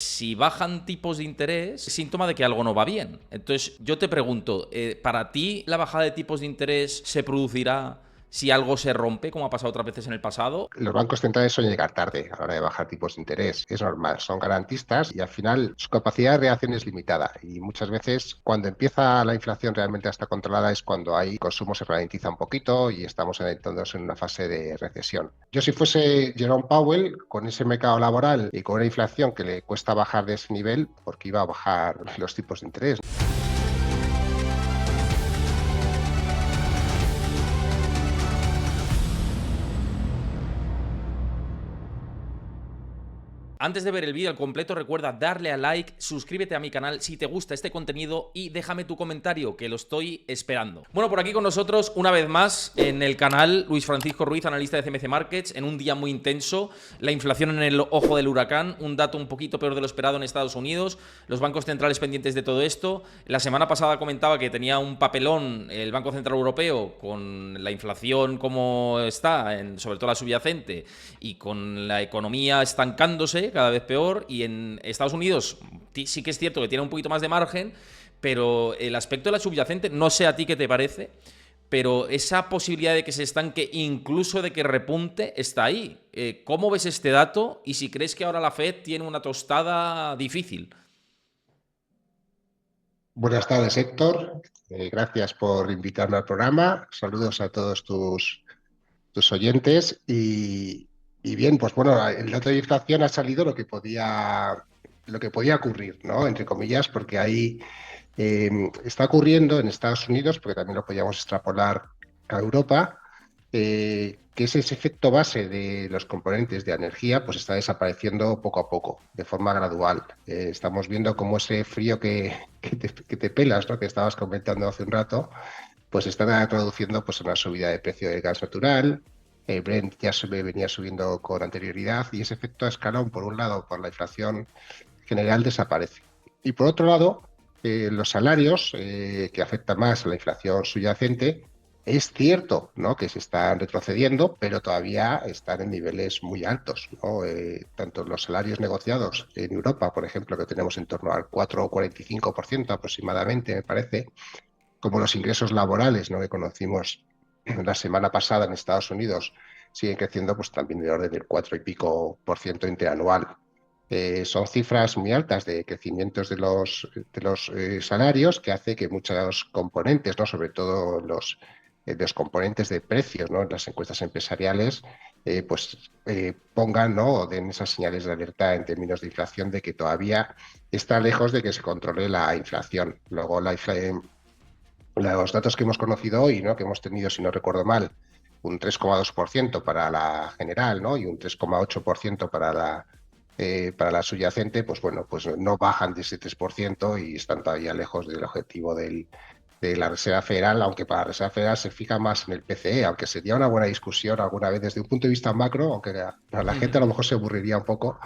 Si bajan tipos de interés, es síntoma de que algo no va bien. Entonces, yo te pregunto, ¿para ti la bajada de tipos de interés se producirá si algo se rompe, como ha pasado otras veces en el pasado? Los bancos centrales suelen llegar tarde a la hora de bajar tipos de interés. Es normal, son garantistas y al final su capacidad de reacción es limitada. Y muchas veces cuando empieza la inflación realmente a estar controlada es cuando ahí el consumo se ralentiza un poquito y estamos entrando en una fase de recesión. Yo si fuese Jerome Powell, con ese mercado laboral y con una inflación que le cuesta bajar de ese nivel, porque iba a bajar los tipos de interés. Antes de ver el vídeo al completo, recuerda darle a like, suscríbete a mi canal si te gusta este contenido y déjame tu comentario, que lo estoy esperando. Bueno, por aquí con nosotros, una vez más, en el canal, Luis Francisco Ruiz, analista de CMC Markets, en un día muy intenso, la inflación en el ojo del huracán, un dato un poquito peor de lo esperado en Estados Unidos, los bancos centrales pendientes de todo esto. La semana pasada comentaba que tenía un papelón el Banco Central Europeo con la inflación como está, sobre todo la subyacente, y con la economía estancándose cada vez peor, y en Estados Unidos sí que es cierto que tiene un poquito más de margen, pero el aspecto de la subyacente, no sé a ti qué te parece, pero esa posibilidad de que se estanque, incluso de que repunte, está ahí. ¿Cómo ves este dato? Y si crees que ahora la Fed tiene una tostada difícil. Buenas tardes, Héctor. Gracias por invitarme al programa. Saludos a todos tus oyentes. Y bien, pues bueno, el dato de inflación ha salido lo que podía ocurrir, ¿no? Entre comillas, porque ahí está ocurriendo en Estados Unidos, porque también lo podíamos extrapolar a Europa, que ese efecto base de los componentes de energía pues está desapareciendo poco a poco, de forma gradual. Estamos viendo cómo ese frío que te pelas, ¿no? Que estabas comentando hace un rato, pues está traduciendo pues, una subida de precio del gas natural. El Brent ya venía subiendo con anterioridad y ese efecto escalón, por un lado, por la inflación general, desaparece. Y por otro lado, los salarios, que afectan más a la inflación subyacente, es cierto, ¿no? Que se están retrocediendo, pero todavía están en niveles muy altos, ¿no? Tanto los salarios negociados en Europa, por ejemplo, que tenemos en torno al 4,45% aproximadamente, me parece, como los ingresos laborales, ¿no? Que conocimos la semana pasada en Estados Unidos, siguen creciendo pues también de orden del 4 y pico por ciento interanual. Son cifras muy altas de crecimientos de los salarios, que hace que muchos componentes, ¿no? Sobre todo los componentes de precios, ¿no? En las encuestas empresariales, pongan, ¿no? O den esas señales de alerta en términos de inflación, de que todavía está lejos de que se controle la inflación. Luego los datos que hemos conocido hoy, ¿no? Que hemos tenido, si no recuerdo mal, un 3,2% para la general, ¿no? Y un 3,8% para la subyacente, pues bueno, pues no bajan de ese 3% y están todavía lejos del objetivo de la Reserva Federal, aunque para la Reserva Federal se fija más en el PCE, aunque sería una buena discusión alguna vez desde un punto de vista macro, aunque para la gente a lo mejor se aburriría un poco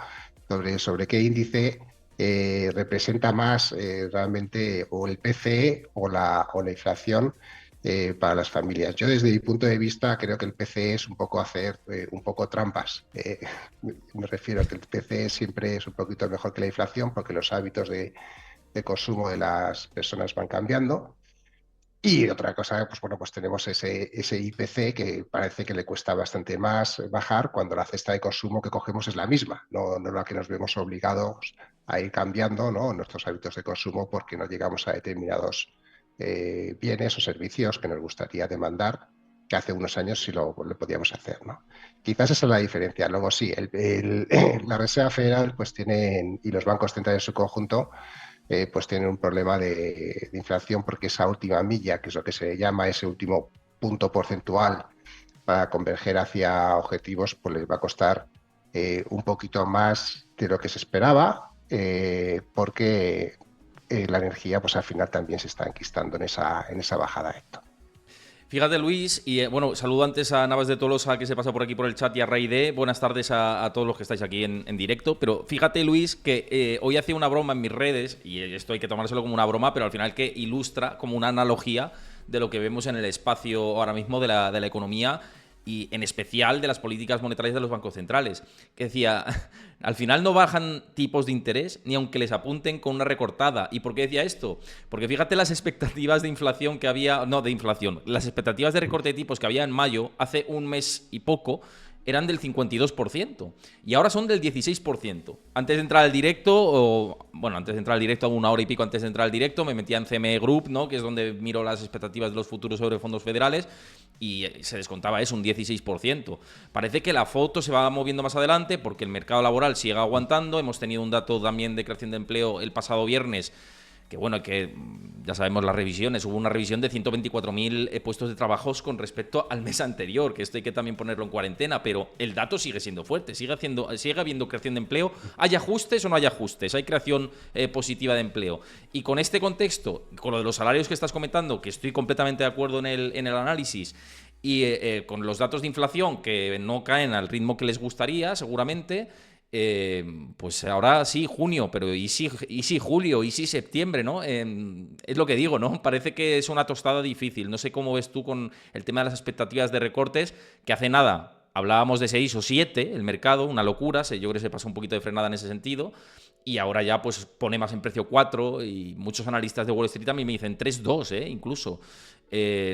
sobre qué índice representa más realmente o el PCE o la inflación para las familias. Yo desde mi punto de vista creo que el PCE es un poco hacer un poco trampas. Me refiero a que el PCE siempre es un poquito mejor que la inflación porque los hábitos de consumo de las personas van cambiando. Y otra cosa, pues bueno, pues tenemos ese IPC que parece que le cuesta bastante más bajar cuando la cesta de consumo que cogemos es la misma, no la que nos vemos obligados a ir cambiando, ¿no? Nuestros hábitos de consumo porque no llegamos a determinados bienes o servicios que nos gustaría demandar, que hace unos años sí lo podíamos hacer, ¿no? Quizás esa es la diferencia. Luego sí, la Reserva Federal pues tiene, y los bancos centrales en su conjunto, pues tienen un problema de inflación porque esa última milla, que es lo que se llama ese último punto porcentual para converger hacia objetivos, pues les va a costar un poquito más de lo que se esperaba, porque la energía pues al final también se está enquistando en esa bajada, Héctor. Fíjate, Luis, y bueno, saludo antes a Navas de Tolosa, que se pasa por aquí por el chat, y a Rey D. Buenas tardes a todos los que estáis aquí en directo. Pero fíjate, Luis, que hoy hacía una broma en mis redes, y esto hay que tomárselo como una broma, pero al final que ilustra como una analogía de lo que vemos en el espacio ahora mismo de la economía. y en especial de las políticas monetarias de los bancos centrales, que decía, al final no bajan tipos de interés ni aunque les apunten con una recortada. ¿Y por qué decía esto? Porque fíjate las expectativas de inflación que había, no de inflación, las expectativas de recorte de tipos que había en mayo, hace un mes y poco, eran del 52% y ahora son del 16%. Antes de entrar al directo, antes de entrar al directo, una hora y pico antes de entrar al directo, me metía en CME Group, ¿no? Que es donde miro las expectativas de los futuros sobre fondos federales, y se descontaba eso, un 16%. Parece que la foto se va moviendo más adelante porque el mercado laboral sigue aguantando. Hemos tenido un dato también de creación de empleo el pasado viernes, que bueno, que ya sabemos las revisiones, hubo una revisión de 124.000 puestos de trabajo con respecto al mes anterior, que esto hay que también ponerlo en cuarentena, pero el dato sigue siendo fuerte, sigue habiendo creación de empleo, hay ajustes o no hay ajustes, hay creación positiva de empleo. Y con este contexto, con lo de los salarios que estás comentando, que estoy completamente de acuerdo en el análisis, y con los datos de inflación que no caen al ritmo que les gustaría, seguramente, pues ahora sí, junio, pero ¿y si julio? ¿Y si septiembre? ¿No? Es lo que digo, ¿no? Parece que es una tostada difícil. No sé cómo ves tú con el tema de las expectativas de recortes, que hace nada hablábamos de 6 o 7, el mercado, una locura, yo creo que se pasó un poquito de frenada en ese sentido, y ahora ya pues pone más en precio 4, y muchos analistas de Wall Street a mí me dicen 3,2, incluso.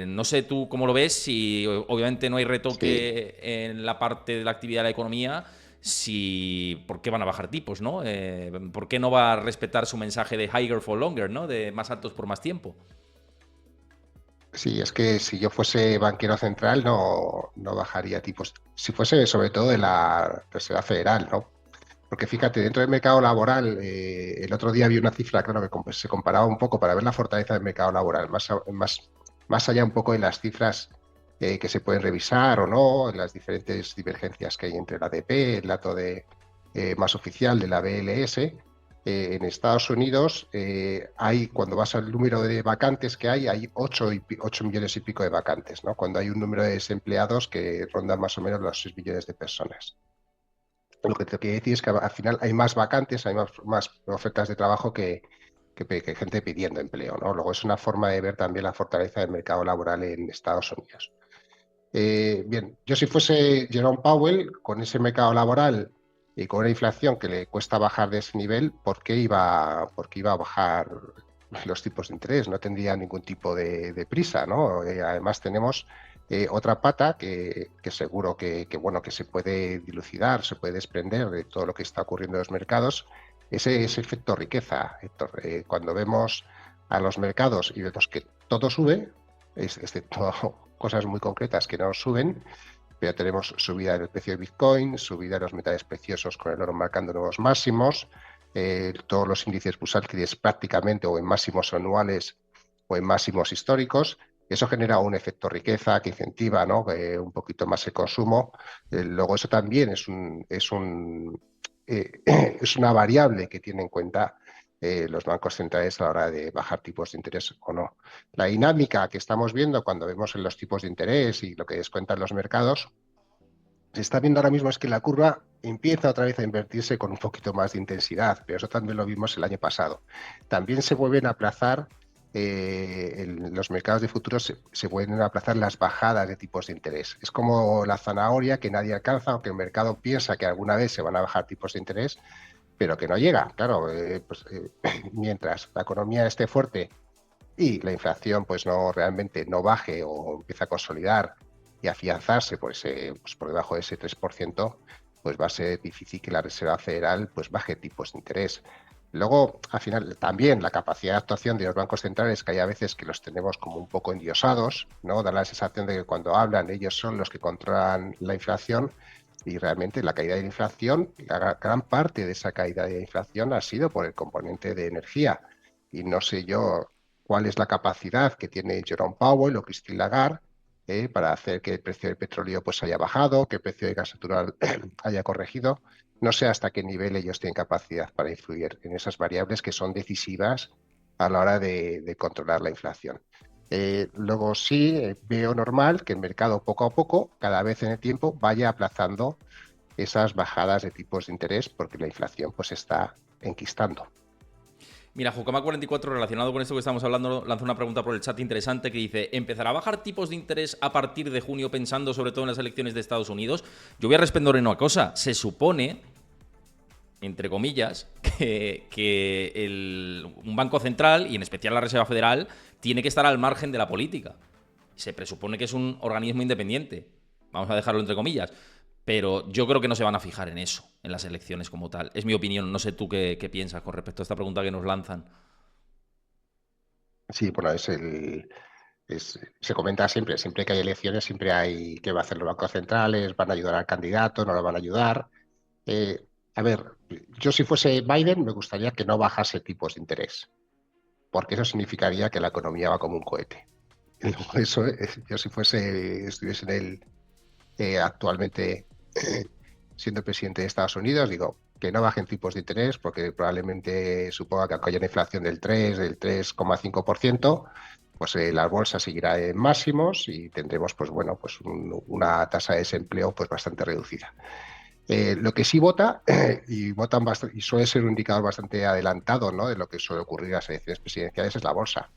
No sé tú cómo lo ves, si obviamente no hay Sí, retoque en la parte de la actividad de la economía, ¿por qué van a bajar tipos, ¿no? ¿Por qué no va a respetar su mensaje de higher for longer, ¿no? De más altos por más tiempo? sí, es que si yo fuese banquero central no bajaría tipos. Si fuese sobre todo de la Reserva Federal, ¿no? Porque fíjate, dentro del mercado laboral, el otro día vi una cifra, claro, que se comparaba un poco para ver la fortaleza del mercado laboral, más allá un poco de las cifras que se pueden revisar o no, las diferentes divergencias que hay entre la ADP, el dato más oficial de la BLS. En Estados Unidos cuando vas al número de vacantes que hay 8 millones y pico de vacantes, ¿no? Cuando hay un número de desempleados que ronda más o menos los 6 millones de personas. Lo que te quiero decir es que al final hay más vacantes, hay más ofertas de trabajo que gente pidiendo empleo, ¿no? Luego es una forma de ver también la fortaleza del mercado laboral en Estados Unidos. Bien, yo si fuese Jerome Powell, con ese mercado laboral y con una inflación que le cuesta bajar de ese nivel, ¿por qué iba a bajar los tipos de interés? No tendría ningún tipo de prisa, ¿no? Además tenemos otra pata que seguro bueno, que se puede dilucidar, se puede desprender de todo lo que está ocurriendo en los mercados, ese efecto riqueza, Héctor. Cuando vemos a los mercados y vemos que todo sube, excepto cosas muy concretas que no suben, pero tenemos subida del precio de Bitcoin, subida de los metales preciosos con el oro marcando nuevos máximos, todos los índices bursátiles prácticamente o en máximos anuales o en máximos históricos. Eso genera un efecto riqueza que incentiva, ¿no? Un poquito más el consumo. Luego eso también es una variable que tiene en cuenta los bancos centrales a la hora de bajar tipos de interés o no. La dinámica que estamos viendo cuando vemos en los tipos de interés y lo que descuentan los mercados, se está viendo ahora mismo es que la curva empieza otra vez a invertirse con un poquito más de intensidad, pero eso también lo vimos el año pasado. También se vuelven a aplazar, en los mercados de futuros se vuelven a aplazar las bajadas de tipos de interés. Es como la zanahoria que nadie alcanza, aunque el mercado piensa que alguna vez se van a bajar tipos de interés, pero que no llega. Claro, mientras la economía esté fuerte y la inflación pues no realmente no baje o empieza a consolidar y afianzarse pues por debajo de ese 3%, pues va a ser difícil que la Reserva Federal pues baje tipos de interés. Luego, al final, también la capacidad de actuación de los bancos centrales, que hay a veces que los tenemos como un poco endiosados, ¿no? Da la sensación de que cuando hablan ellos son los que controlan la inflación, y realmente la caída de la inflación, la gran parte de esa caída de la inflación ha sido por el componente de energía. Y no sé yo cuál es la capacidad que tiene Jerome Powell o Christine Lagarde para hacer que el precio del petróleo pues haya bajado, que el precio del gas natural haya corregido. No sé hasta qué nivel ellos tienen capacidad para influir en esas variables que son decisivas a la hora de controlar la inflación. Luego sí veo normal que el mercado poco a poco, cada vez en el tiempo, vaya aplazando esas bajadas de tipos de interés porque la inflación pues está enquistando. Mira, Jokama44, relacionado con esto que estamos hablando, lanza una pregunta por el chat interesante que dice: ¿empezará a bajar tipos de interés a partir de junio pensando sobre todo en las elecciones de Estados Unidos? Yo voy a responder en una cosa. Se supone, entre comillas, que un banco central, y en especial la Reserva Federal, tiene que estar al margen de la política. Se presupone que es un organismo independiente. Vamos a dejarlo entre comillas. Pero yo creo que no se van a fijar en eso, en las elecciones como tal. Es mi opinión. No sé tú qué piensas con respecto a esta pregunta que nos lanzan. Sí, bueno, se comenta siempre que hay elecciones, siempre hay qué va a hacer los bancos centrales, van a ayudar al candidato, no lo van a ayudar. Eh, a ver, yo si fuese Biden me gustaría que no bajase tipos de interés, porque eso significaría que la economía va como un cohete. Eso, yo si estuviese en el actualmente siendo presidente de Estados Unidos, digo que no bajen tipos de interés porque probablemente suponga que aunque haya una inflación del 3,5%, pues la bolsa seguirá en máximos y tendremos pues bueno, pues una tasa de desempleo pues bastante reducida. Lo que sí vota, y votan bastante, y suele ser un indicador bastante adelantado, ¿no?, de lo que suele ocurrir en las elecciones presidenciales, es la bolsa.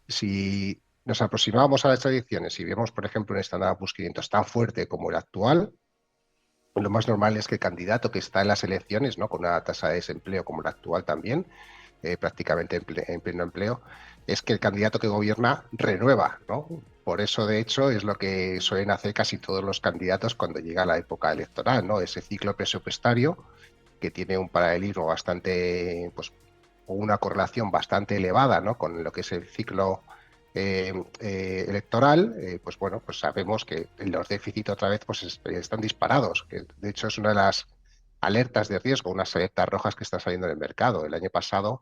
Si nos aproximamos a las elecciones y vemos, por ejemplo, un Standard Poor's 500 tan fuerte como el actual, lo más normal es que el candidato que está en las elecciones, ¿no?, con una tasa de desempleo como la actual también, prácticamente en pleno empleo, es que el candidato que gobierna renueva, ¿no? Por eso, de hecho, es lo que suelen hacer casi todos los candidatos cuando llega la época electoral, ¿no? Ese ciclo presupuestario que tiene un paralelismo bastante, pues, o una correlación bastante elevada, ¿no?, con lo que es el ciclo electoral, pues bueno, pues sabemos que los déficits otra vez pues están disparados, que de hecho es una de las alertas de riesgo, unas alertas rojas que están saliendo en el mercado. El año pasado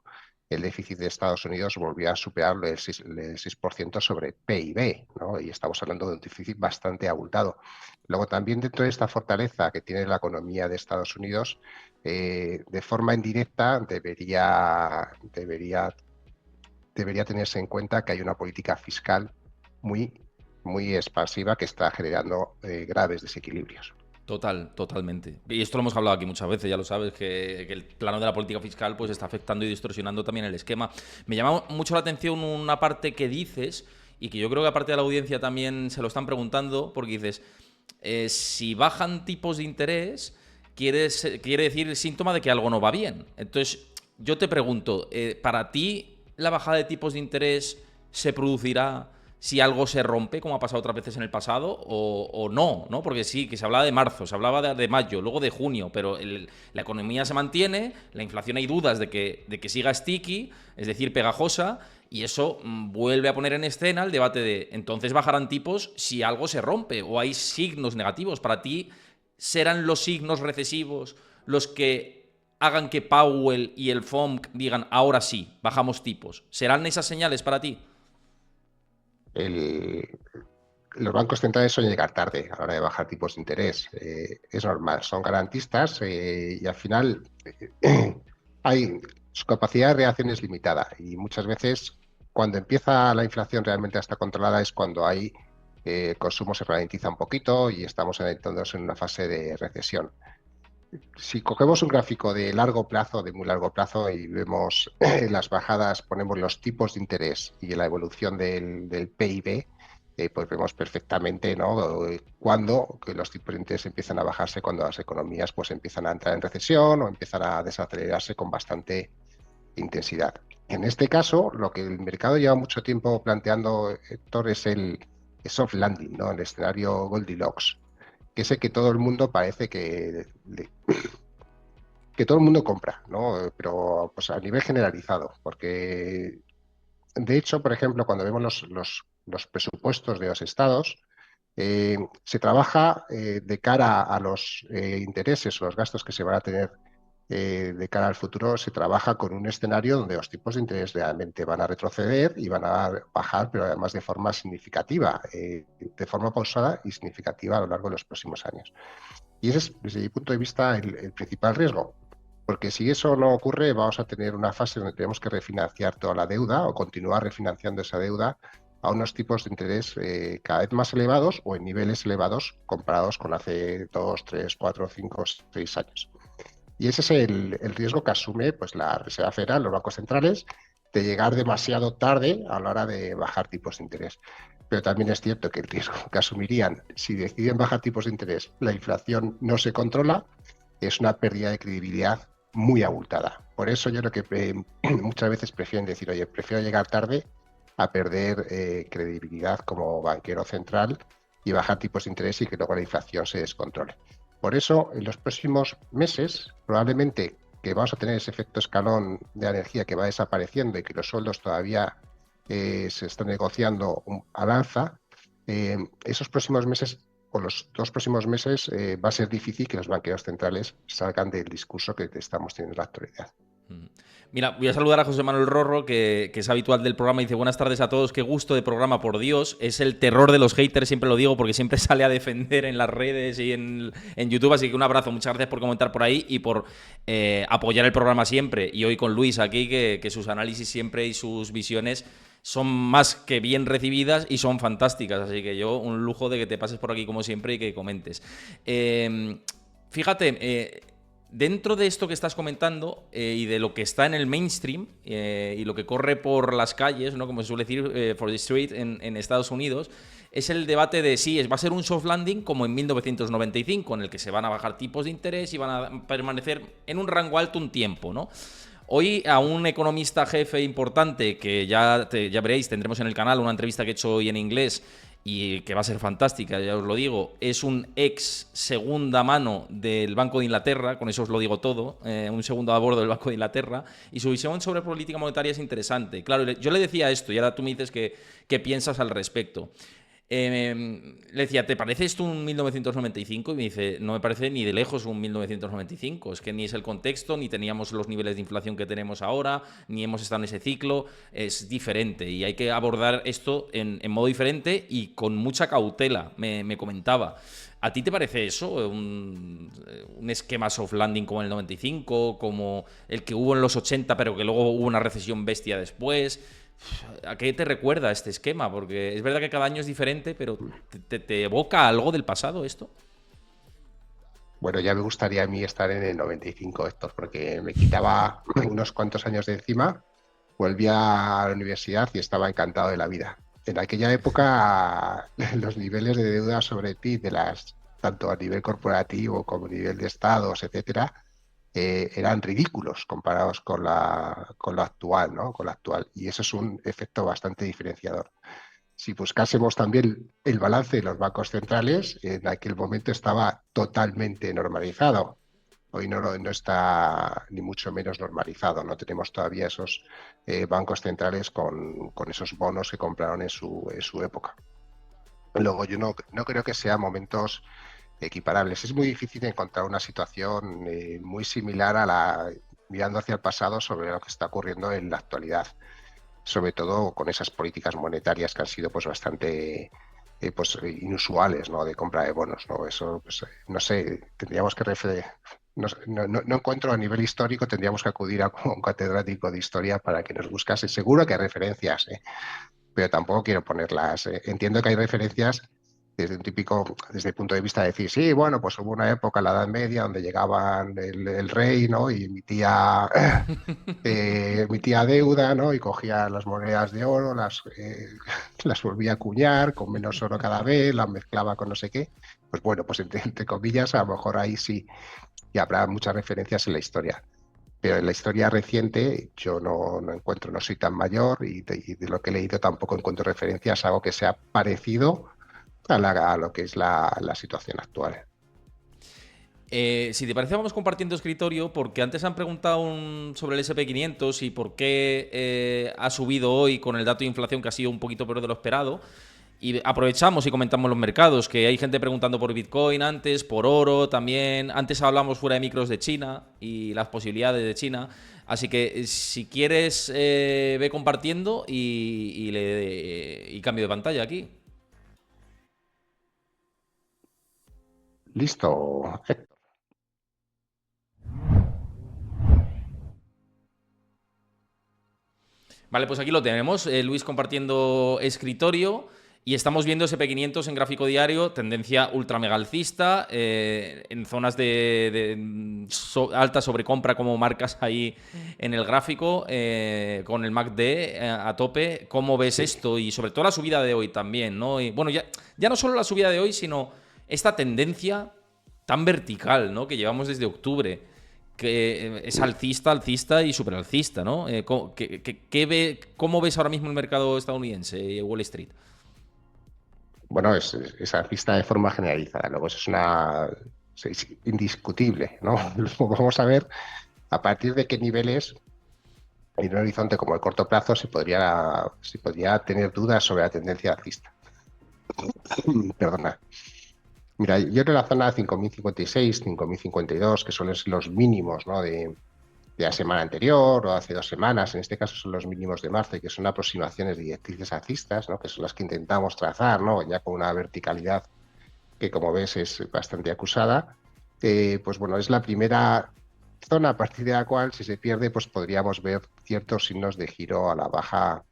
el déficit de Estados Unidos volvió a superar el 6% sobre PIB, ¿no? Y estamos hablando de un déficit bastante abultado. Luego también dentro de esta fortaleza que tiene la economía de Estados Unidos, de forma indirecta debería tenerse en cuenta que hay una política fiscal muy, muy expansiva que está generando graves desequilibrios. Totalmente. Y esto lo hemos hablado aquí muchas veces, ya lo sabes, que el plano de la política fiscal pues está afectando y distorsionando también el esquema. Me llama mucho la atención una parte que dices, y que yo creo que aparte de la audiencia también se lo están preguntando, porque dices, si bajan tipos de interés, quiere decir síntoma de que algo no va bien. Entonces, yo te pregunto, ¿para ti la bajada de tipos de interés se producirá si algo se rompe, como ha pasado otras veces en el pasado, o no, ¿no? Porque sí, que se hablaba de marzo, se hablaba de mayo, luego de junio, pero la economía se mantiene, la inflación hay dudas de que siga sticky, es decir, pegajosa, y eso vuelve a poner en escena el debate de entonces bajarán tipos si algo se rompe o hay signos negativos. Para ti, ¿serán los signos recesivos los que hagan que Powell y el FOMC digan ahora sí, bajamos tipos? ¿Serán esas señales para ti? El, los bancos centrales suelen llegar tarde a la hora de bajar tipos de interés. Es normal, son garantistas y al final hay, su capacidad de reacción es limitada y muchas veces cuando empieza la inflación realmente a estar controlada es cuando hay el consumo se ralentiza un poquito y estamos adentrándonos en una fase de recesión. Si cogemos un gráfico de largo plazo, de muy largo plazo, y vemos las bajadas, ponemos los tipos de interés y la evolución del PIB, pues vemos perfectamente, ¿no?, cuando que los tipos de interés empiezan a bajarse, cuando las economías pues empiezan a entrar en recesión o empiezan a desacelerarse con bastante intensidad. En este caso, lo que el mercado lleva mucho tiempo planteando, Héctor, es el soft landing, ¿no?, el escenario Goldilocks, que es el que todo el mundo parece que todo el mundo compra, ¿no? Pero pues a nivel generalizado, porque de hecho, por ejemplo, cuando vemos los presupuestos de los estados, se trabaja de cara a los intereses o los gastos que se van a tener de cara al futuro, se trabaja con un escenario donde los tipos de interés realmente van a retroceder y van a bajar, pero además de forma significativa, de forma pausada y significativa a lo largo de los próximos años. Y ese es, desde mi punto de vista, el principal riesgo. Porque si eso no ocurre, vamos a tener una fase donde tenemos que refinanciar toda la deuda o continuar refinanciando esa deuda a unos tipos de interés cada vez más elevados o en niveles elevados comparados con hace 2, 3, 4, 5, 6 años. Y ese es el riesgo que asume pues, la Reserva Federal, los bancos centrales, de llegar demasiado tarde a la hora de bajar tipos de interés. Pero también es cierto que el riesgo que asumirían si deciden bajar tipos de interés, la inflación no se controla, es una pérdida de credibilidad muy abultada. Por eso yo creo que muchas veces prefieren decir, oye, prefiero llegar tarde a perder credibilidad como banquero central y bajar tipos de interés y que luego la inflación se descontrole. Por eso, en los próximos meses, probablemente que vamos a tener ese efecto escalón de energía que va desapareciendo y que los sueldos todavía se están negociando al alza, esos próximos meses o los 2 próximos meses va a ser difícil que los banqueros centrales salgan del discurso que estamos teniendo en la actualidad. Mira, voy a saludar a José Manuel Rorro, que es habitual del programa. Dice, buenas tardes a todos, qué gusto de programa, por Dios. Es el terror de los haters, siempre lo digo, porque siempre sale a defender en las redes y en YouTube. Así que un abrazo, muchas gracias por comentar por ahí y por apoyar el programa siempre. Y hoy con Luis aquí, que sus análisis siempre y sus visiones son más que bien recibidas y son fantásticas. Así que yo, un lujo de que te pases por aquí como siempre y que comentes. Fíjate, dentro de esto que estás comentando y de lo que está en el mainstream y lo que corre por las calles, ¿no? Como se suele decir, for the street en Estados Unidos, es el debate de si va a ser un soft landing como en 1995, en el que se van a bajar tipos de interés y van a permanecer en un rango alto un tiempo, ¿no? Hoy a un economista jefe importante que ya veréis, tendremos en el canal una entrevista que he hecho hoy en inglés y que va a ser fantástica, ya os lo digo, es un ex segunda mano del Banco de Inglaterra, con eso os lo digo todo, un segundo a bordo del Banco de Inglaterra, y su visión sobre política monetaria es interesante. Claro, yo le decía esto y ahora tú me dices qué piensas al respecto. Le decía, ¿te parece esto un 1995? Y me dice, no me parece ni de lejos un 1995. Es que ni es el contexto, ni teníamos los niveles de inflación que tenemos ahora, ni hemos estado en ese ciclo. Es diferente y hay que abordar esto en modo diferente y con mucha cautela, me comentaba. ¿A ti te parece eso? ¿Un esquema soft landing como el 95, como el que hubo en los 80, pero que luego hubo una recesión bestia después? ¿A qué te recuerda este esquema? Porque es verdad que cada año es diferente, pero ¿te evoca algo del pasado esto? Bueno, ya me gustaría a mí estar en el 95, Héctor, porque me quitaba unos cuantos años de encima, volvía a la universidad y estaba encantado de la vida. En aquella época, los niveles de deuda sobre ti, tanto a nivel corporativo como a nivel de estados, etcétera, eran ridículos comparados con lo actual, ¿no? Con lo actual. Y eso es un efecto bastante diferenciador. Si buscásemos también el balance de los bancos centrales, en aquel momento estaba totalmente normalizado. Hoy no está ni mucho menos normalizado. No tenemos todavía esos bancos centrales con esos bonos que compraron en su época. Luego, yo no creo que sean momentos equiparables. Es muy difícil encontrar una situación muy similar mirando hacia el pasado sobre lo que está ocurriendo en la actualidad, sobre todo con esas políticas monetarias que han sido pues bastante inusuales, ¿no? De compra de bonos, ¿no? Eso, pues, no sé, tendríamos que no encuentro a nivel histórico, tendríamos que acudir a un catedrático de historia para que nos buscase. Seguro que hay referencias, pero tampoco quiero ponerlas. Entiendo que hay referencias desde el punto de vista de decir, sí, bueno, pues hubo una época en la Edad Media donde llegaban el rey, ¿no? Y emitía deuda, ¿no? Y cogía las monedas de oro, las volvía a acuñar con menos oro cada vez, las mezclaba con no sé qué. Pues bueno, pues entre comillas, a lo mejor ahí sí, y habrá muchas referencias en la historia. Pero en la historia reciente yo no encuentro, no soy tan mayor y de lo que he leído tampoco encuentro referencias a algo que sea parecido a lo que es la situación actual. Si te parece, vamos compartiendo escritorio, porque antes han preguntado sobre el SP500 y por qué ha subido hoy con el dato de inflación que ha sido un poquito peor de lo esperado. Y aprovechamos y comentamos los mercados, que hay gente preguntando por Bitcoin antes, por oro también. Antes hablamos fuera de micros de China y las posibilidades de China. Así que si quieres, ve compartiendo y cambio de pantalla aquí. Listo. Vale, pues aquí lo tenemos. Luis compartiendo escritorio. Y estamos viendo SP500 en gráfico diario, tendencia ultra mega alcista, en zonas de alta sobrecompra como marcas ahí en el gráfico, con el MACD a tope. ¿Cómo ves Sí. esto? Y sobre todo la subida de hoy también, ¿no? Y, bueno, ya no solo la subida de hoy, sino esta tendencia tan vertical, ¿no? Que llevamos desde octubre, que es alcista, alcista y superalcista, ¿no? ¿Cómo ves ahora mismo el mercado estadounidense, Wall Street? Bueno, es alcista de forma generalizada. Luego eso es indiscutible, ¿no? Luego vamos a ver a partir de qué niveles en un horizonte como el corto plazo se podría tener dudas sobre la tendencia alcista. Perdona. Mira, yo en la zona de 5.056, 5.052, que son los mínimos, ¿no? de la semana anterior o hace 2 semanas, en este caso son los mínimos de marzo, y que son aproximaciones de directrices alcistas, ¿no? Que son las que intentamos trazar, ¿no? Ya con una verticalidad que, como ves, es bastante acusada. Pues bueno, es la primera zona a partir de la cual, si se pierde, pues podríamos ver ciertos signos de giro a la baja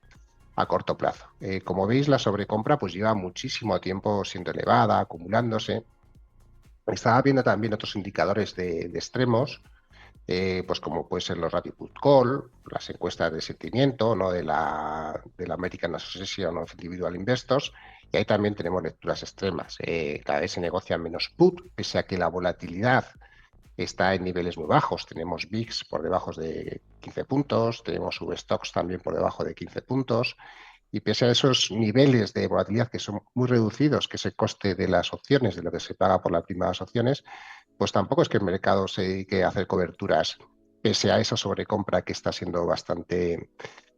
a corto plazo. Como veis, la sobrecompra pues lleva muchísimo tiempo siendo elevada, acumulándose. Estaba viendo también otros indicadores de extremos, pues como puede ser los Rapid Put Call, las encuestas de sentimiento, ¿no? de la American Association of Individual Investors, y ahí también tenemos lecturas extremas. Cada vez se negocia menos put, pese a que la volatilidad está en niveles muy bajos. Tenemos VIX por debajo de 15 puntos, tenemos VSTOXX también por debajo de 15 puntos, y pese a esos niveles de volatilidad que son muy reducidos, que es el coste de las opciones, de lo que se paga por las primeras opciones, pues tampoco es que el mercado se dedique a hacer coberturas pese a esa sobrecompra que está siendo bastante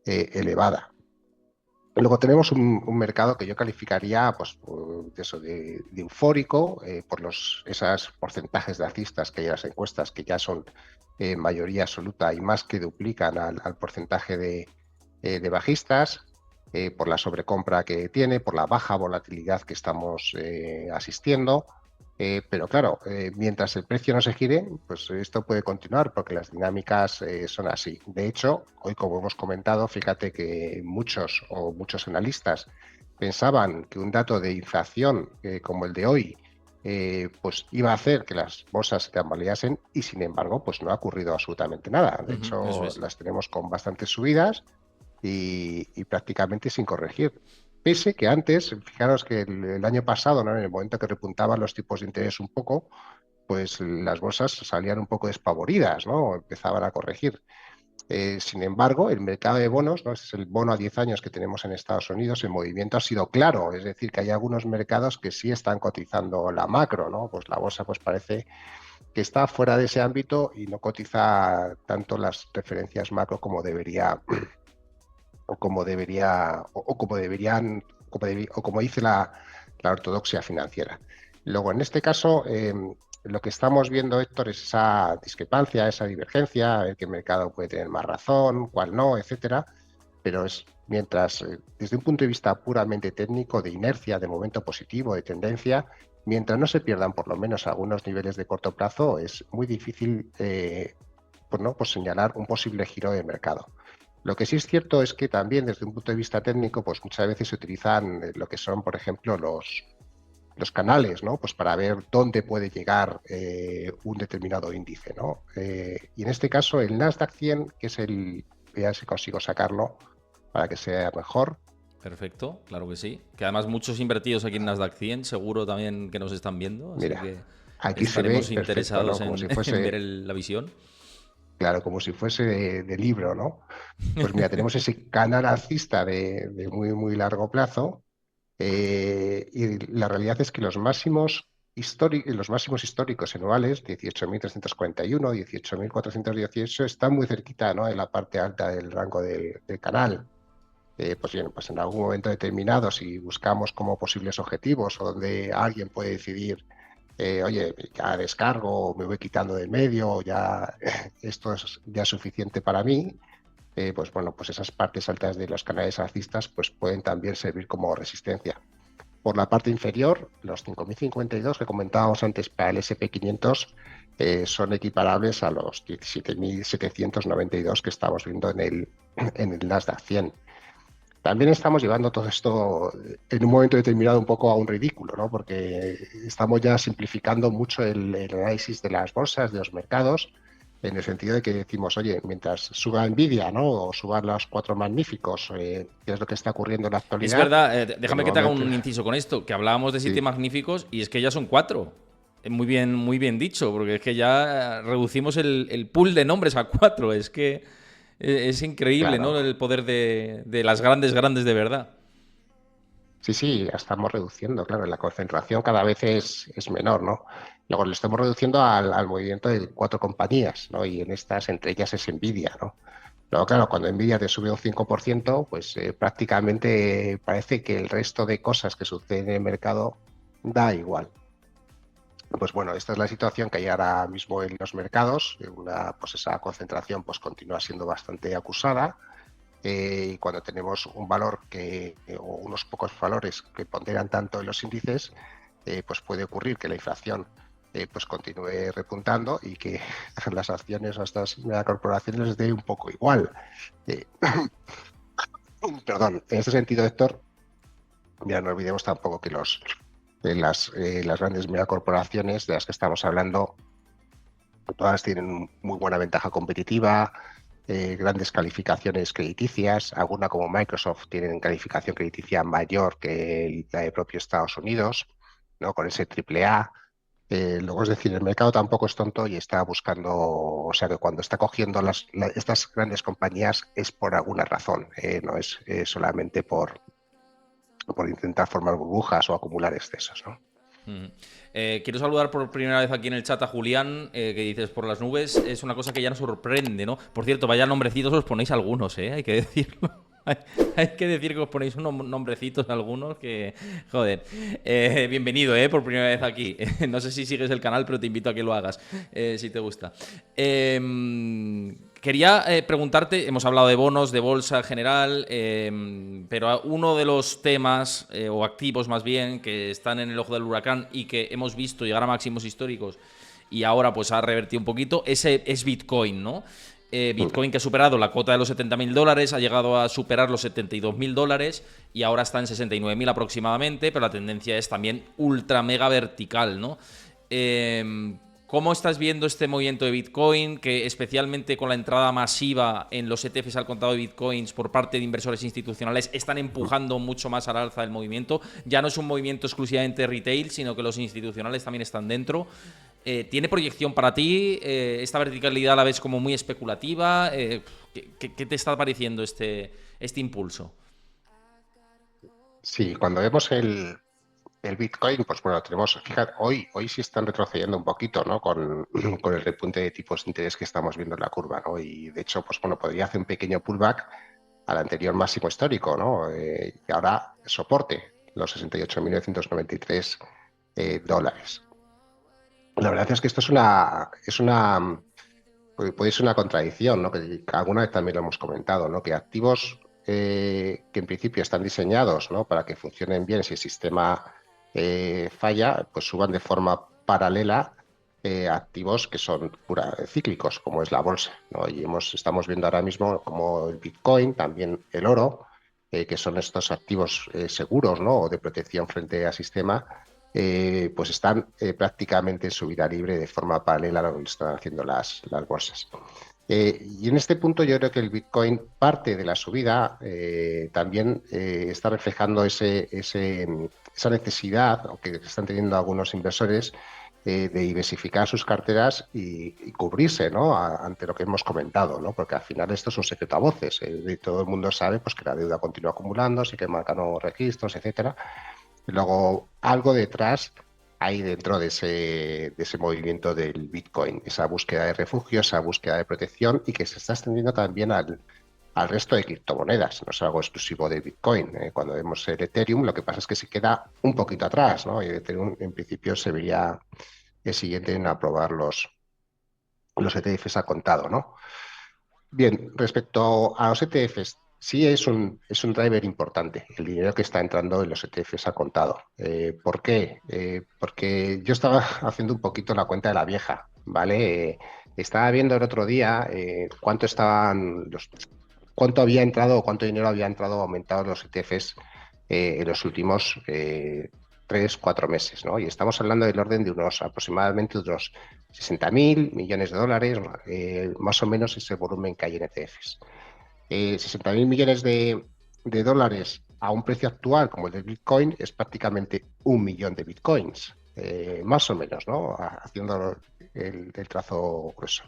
elevada. Luego tenemos un mercado que yo calificaría pues, de eufórico por esos porcentajes de alcistas que hay en las encuestas, que ya son mayoría absoluta y más que duplican al porcentaje de bajistas, por la sobrecompra que tiene, por la baja volatilidad que estamos asistiendo. Pero claro, mientras el precio no se gire, pues esto puede continuar porque las dinámicas son así. De hecho, hoy, como hemos comentado, fíjate que muchos analistas pensaban que un dato de inflación como el de hoy pues iba a hacer que las bolsas se tambaleasen, y sin embargo pues no ha ocurrido absolutamente nada. De Eso hecho, es. las tenemos con bastantes subidas y prácticamente sin corregir. Pese que antes, fijaros que el año pasado, ¿no? En el momento que repuntaban los tipos de interés un poco, pues las bolsas salían un poco despavoridas, ¿no? Empezaban a corregir. Sin embargo, el mercado de bonos, ¿no? Ese es el bono a 10 años que tenemos en Estados Unidos, el movimiento ha sido claro, es decir, que hay algunos mercados que sí están cotizando la macro, ¿no? Pues la bolsa pues parece que está fuera de ese ámbito y no cotiza tanto las referencias macro como deberían, o como dice la ortodoxia financiera. Luego, en este caso, lo que estamos viendo, Héctor, es esa discrepancia, esa divergencia, a ver qué mercado puede tener más razón, cuál no, etcétera. Pero es mientras, desde un punto de vista puramente técnico, de inercia, de momento positivo, de tendencia, mientras no se pierdan por lo menos algunos niveles de corto plazo, es muy difícil pues señalar un posible giro de mercado. Lo que sí es cierto es que también desde un punto de vista técnico, pues muchas veces se utilizan lo que son, por ejemplo, los canales, ¿no? Pues para ver dónde puede llegar un determinado índice, ¿no? Y en este caso el Nasdaq 100, que es voy a ver si consigo sacarlo para que sea mejor. Perfecto, claro que sí. Que además muchos invertidos aquí en Nasdaq 100 seguro también que nos están viendo, así Mira, que aquí se ve estaremos perfecto, ¿no? interesados Como si en ver fuese, la visión. claro, como si fuese de libro, ¿no? Pues mira, tenemos ese canal alcista de muy, muy largo plazo. Y la realidad es que los máximos históricos anuales, 18.341, 18.418, están muy cerquita, ¿no? En la parte alta del rango del canal. Pues bien, pues en algún momento determinado, si buscamos como posibles objetivos o donde alguien puede decidir, oye, ya descargo, me voy quitando del medio, o ya esto es ya suficiente para mí, pues bueno, pues esas partes altas de los canales alcistas pues pueden también servir como resistencia. Por la parte inferior, los 5.052 que comentábamos antes para el SP500 son equiparables a los 17.792 que estamos viendo en el Nasdaq 100. también estamos llevando todo esto en un momento determinado un poco a un ridículo, ¿no? Porque estamos ya simplificando mucho el análisis de las bolsas, de los mercados, en el sentido de que decimos, oye, mientras suba Nvidia, ¿no? O suban los cuatro magníficos, ¿qué es lo que está ocurriendo en la Es actualidad? verdad, En el déjame que te haga momento, un inciso con esto, que hablábamos de siete sí, magníficos y es que ya son cuatro. Muy bien dicho, porque es que ya reducimos el pool de nombres a cuatro. Es que es increíble, ¿no? claro. El poder de las grandes, grandes de verdad. Sí, sí, la estamos reduciendo, claro, la concentración cada vez es menor, ¿no? Luego le estamos reduciendo al movimiento de cuatro compañías, ¿no? Y en estas, entre ellas es Nvidia, ¿no? Luego, claro, cuando Nvidia te sube un 5%, pues prácticamente parece que el resto de cosas que suceden en el mercado da igual. Pues bueno, esta es la situación que hay ahora mismo en los mercados. Pues esa concentración pues continúa siendo bastante acusada. Y cuando tenemos un valor o unos pocos valores que ponderan tanto en los índices, pues puede ocurrir que la inflación pues continúe repuntando y que las acciones a estas megacorporaciones les dé un poco igual. Eh, Perdón, en este sentido, Héctor, ya no olvidemos tampoco que las grandes megacorporaciones de las que estamos hablando, todas tienen muy buena ventaja competitiva, grandes calificaciones crediticias, alguna como Microsoft tienen calificación crediticia mayor que la de propio Estados Unidos, ¿no? Con ese triple A. Luego, es decir, el mercado tampoco es tonto y está buscando, o sea que cuando está cogiendo estas grandes compañías es por alguna razón, no es solamente por intentar formar burbujas o acumular excesos, ¿no? Mm. Quiero saludar por primera vez aquí en el chat a Julián, que dices por las nubes. Es una cosa que ya nos sorprende, ¿no? Por cierto, vaya nombrecitos os ponéis algunos, ¿eh? Hay que decirlo. Hay que decir que os ponéis unos nombrecitos algunos que... Joder. Bienvenido, por primera vez aquí. No sé si sigues el canal, pero te invito a que lo hagas, si te gusta. Quería preguntarte, hemos hablado de bonos, de bolsa en general, pero uno de los temas, o activos más bien, que están en el ojo del huracán y que hemos visto llegar a máximos históricos y ahora pues ha revertido un poquito, ese es Bitcoin, ¿no? Bitcoin que ha superado la cuota de los $70.000, ha llegado a superar los $72.000 y ahora está en 69.000 aproximadamente, pero la tendencia es también ultra mega vertical, ¿no? ¿Cómo estás viendo este movimiento de Bitcoin, que especialmente con la entrada masiva en los ETFs al contado de Bitcoins por parte de inversores institucionales están empujando mucho más al alza el movimiento? Ya no es un movimiento exclusivamente retail, sino que los institucionales también están dentro. ¿Tiene proyección para ti? ¿Esta verticalidad la ves como muy especulativa? ¿Qué te está pareciendo este impulso? Sí, cuando vemos el Bitcoin, pues bueno, fíjate, hoy sí están retrocediendo un poquito, ¿no? Con el repunte de tipos de interés que estamos viendo en la curva, ¿no? Y de hecho, pues bueno, podría hacer un pequeño pullback al anterior máximo histórico, ¿no? Y ahora soporte los 68.993 dólares. La verdad es que esto puede ser una contradicción, ¿no? Que alguna vez también lo hemos comentado, ¿no? Que activos que en principio están diseñados, ¿no? Para que funcionen bien si el sistema falla, pues suban de forma paralela activos que son cíclicos, como es la bolsa, ¿no? Y estamos viendo ahora mismo como el Bitcoin, también el oro, que son estos activos seguros, ¿no? O de protección frente al sistema, pues están prácticamente en subida libre de forma paralela a lo que están haciendo las bolsas. Y en este punto yo creo que el Bitcoin, parte de la subida, también está reflejando esa necesidad que están teniendo algunos inversores de diversificar sus carteras y cubrirse, ¿no? Ante lo que hemos comentado, ¿no? Porque al final esto es un secreto a voces. Todo el mundo sabe pues, que la deuda continúa acumulándose, que marcan nuevos registros, etcétera. Luego, algo detrás hay dentro de ese movimiento del Bitcoin, esa búsqueda de refugio, esa búsqueda de protección y que se está extendiendo también al resto de criptomonedas. No es algo exclusivo de Bitcoin. Cuando vemos el Ethereum, lo que pasa es que se queda un poquito atrás, ¿no? Y Ethereum, en principio, se vería el siguiente en aprobar los ETFs a contado, ¿no? Bien, respecto a los ETFs, sí es un driver importante el dinero que está entrando en los ETFs a contado. ¿Por qué? Porque yo estaba haciendo un poquito la cuenta de la vieja, ¿vale? Estaba viendo el otro día cuánto estaban cuánto había entrado o cuánto dinero había entrado aumentados los ETFs en los últimos 3, 4 meses, ¿no? Y estamos hablando del orden de aproximadamente unos 60.000 millones de dólares, más o menos es el volumen que hay en ETFs. 60.000 millones de dólares a un precio actual como el de Bitcoin es prácticamente 1 millón de Bitcoins, más o menos, ¿no? Haciendo el trazo grueso.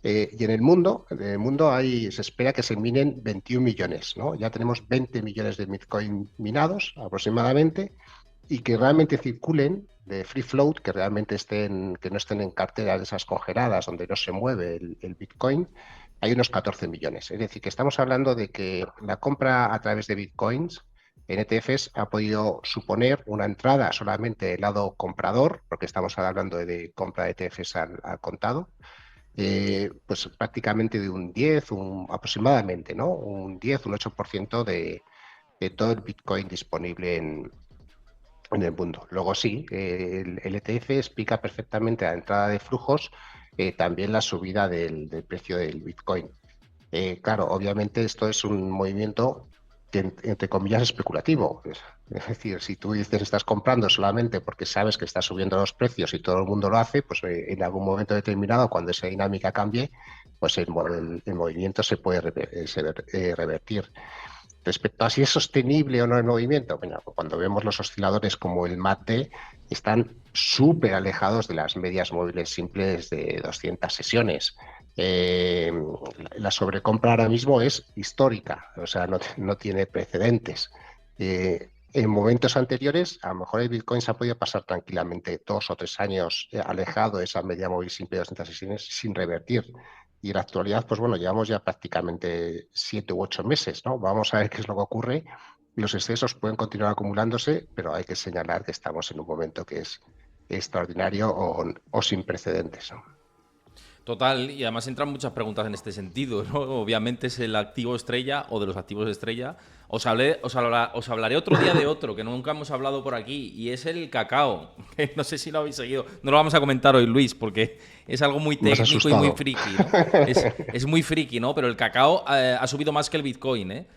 Y en el mundo se espera que se minen 21 millones, ¿no? Ya tenemos 20 millones de Bitcoin minados aproximadamente y que realmente circulen de free float, que no estén en carteras de esas congeladas donde no se mueve el Bitcoin, hay unos 14 millones. Es decir, que estamos hablando de que la compra a través de Bitcoins en ETFs ha podido suponer una entrada solamente del lado comprador, porque estamos hablando de compra de ETFs al contado, pues prácticamente de un 10, aproximadamente, ¿no? Un 10, un 8% de todo el Bitcoin disponible en el mundo. Luego sí, el ETF explica perfectamente a la entrada de flujos, también la subida del precio del Bitcoin. Claro, obviamente esto es un movimiento que, entre comillas, especulativo. Es decir, si tú dices estás comprando solamente porque sabes que está subiendo los precios y todo el mundo lo hace, pues en algún momento determinado, cuando esa dinámica cambie, pues el movimiento se puede revertir. Respecto a si es sostenible o no el movimiento, bueno, cuando vemos los osciladores como el MACD, están súper alejados de las medias móviles simples de 200 sesiones. Eh, la sobrecompra ahora mismo es histórica, o sea, no tiene precedentes. En momentos anteriores, a lo mejor el Bitcoin se ha podido pasar tranquilamente 2 o 3 años alejado de esa media móvil simple de 200 sesiones sin revertir. Y en la actualidad, pues bueno, llevamos ya prácticamente 7 u 8 meses, ¿no? Vamos a ver qué es lo que ocurre. Los excesos pueden continuar acumulándose, pero hay que señalar que estamos en un momento que es extraordinario o sin precedentes, ¿no? Total, y además entran muchas preguntas en este sentido, ¿no? Obviamente es el activo estrella o de los activos estrella. Os hablaré otro día de otro, que nunca hemos hablado por aquí, y es el cacao. No sé si lo habéis seguido. No lo vamos a comentar hoy, Luis, porque es algo muy Me has técnico y muy asustado. friki, ¿no? Es muy friki, ¿no? Pero el cacao ha subido más que el Bitcoin, ¿eh?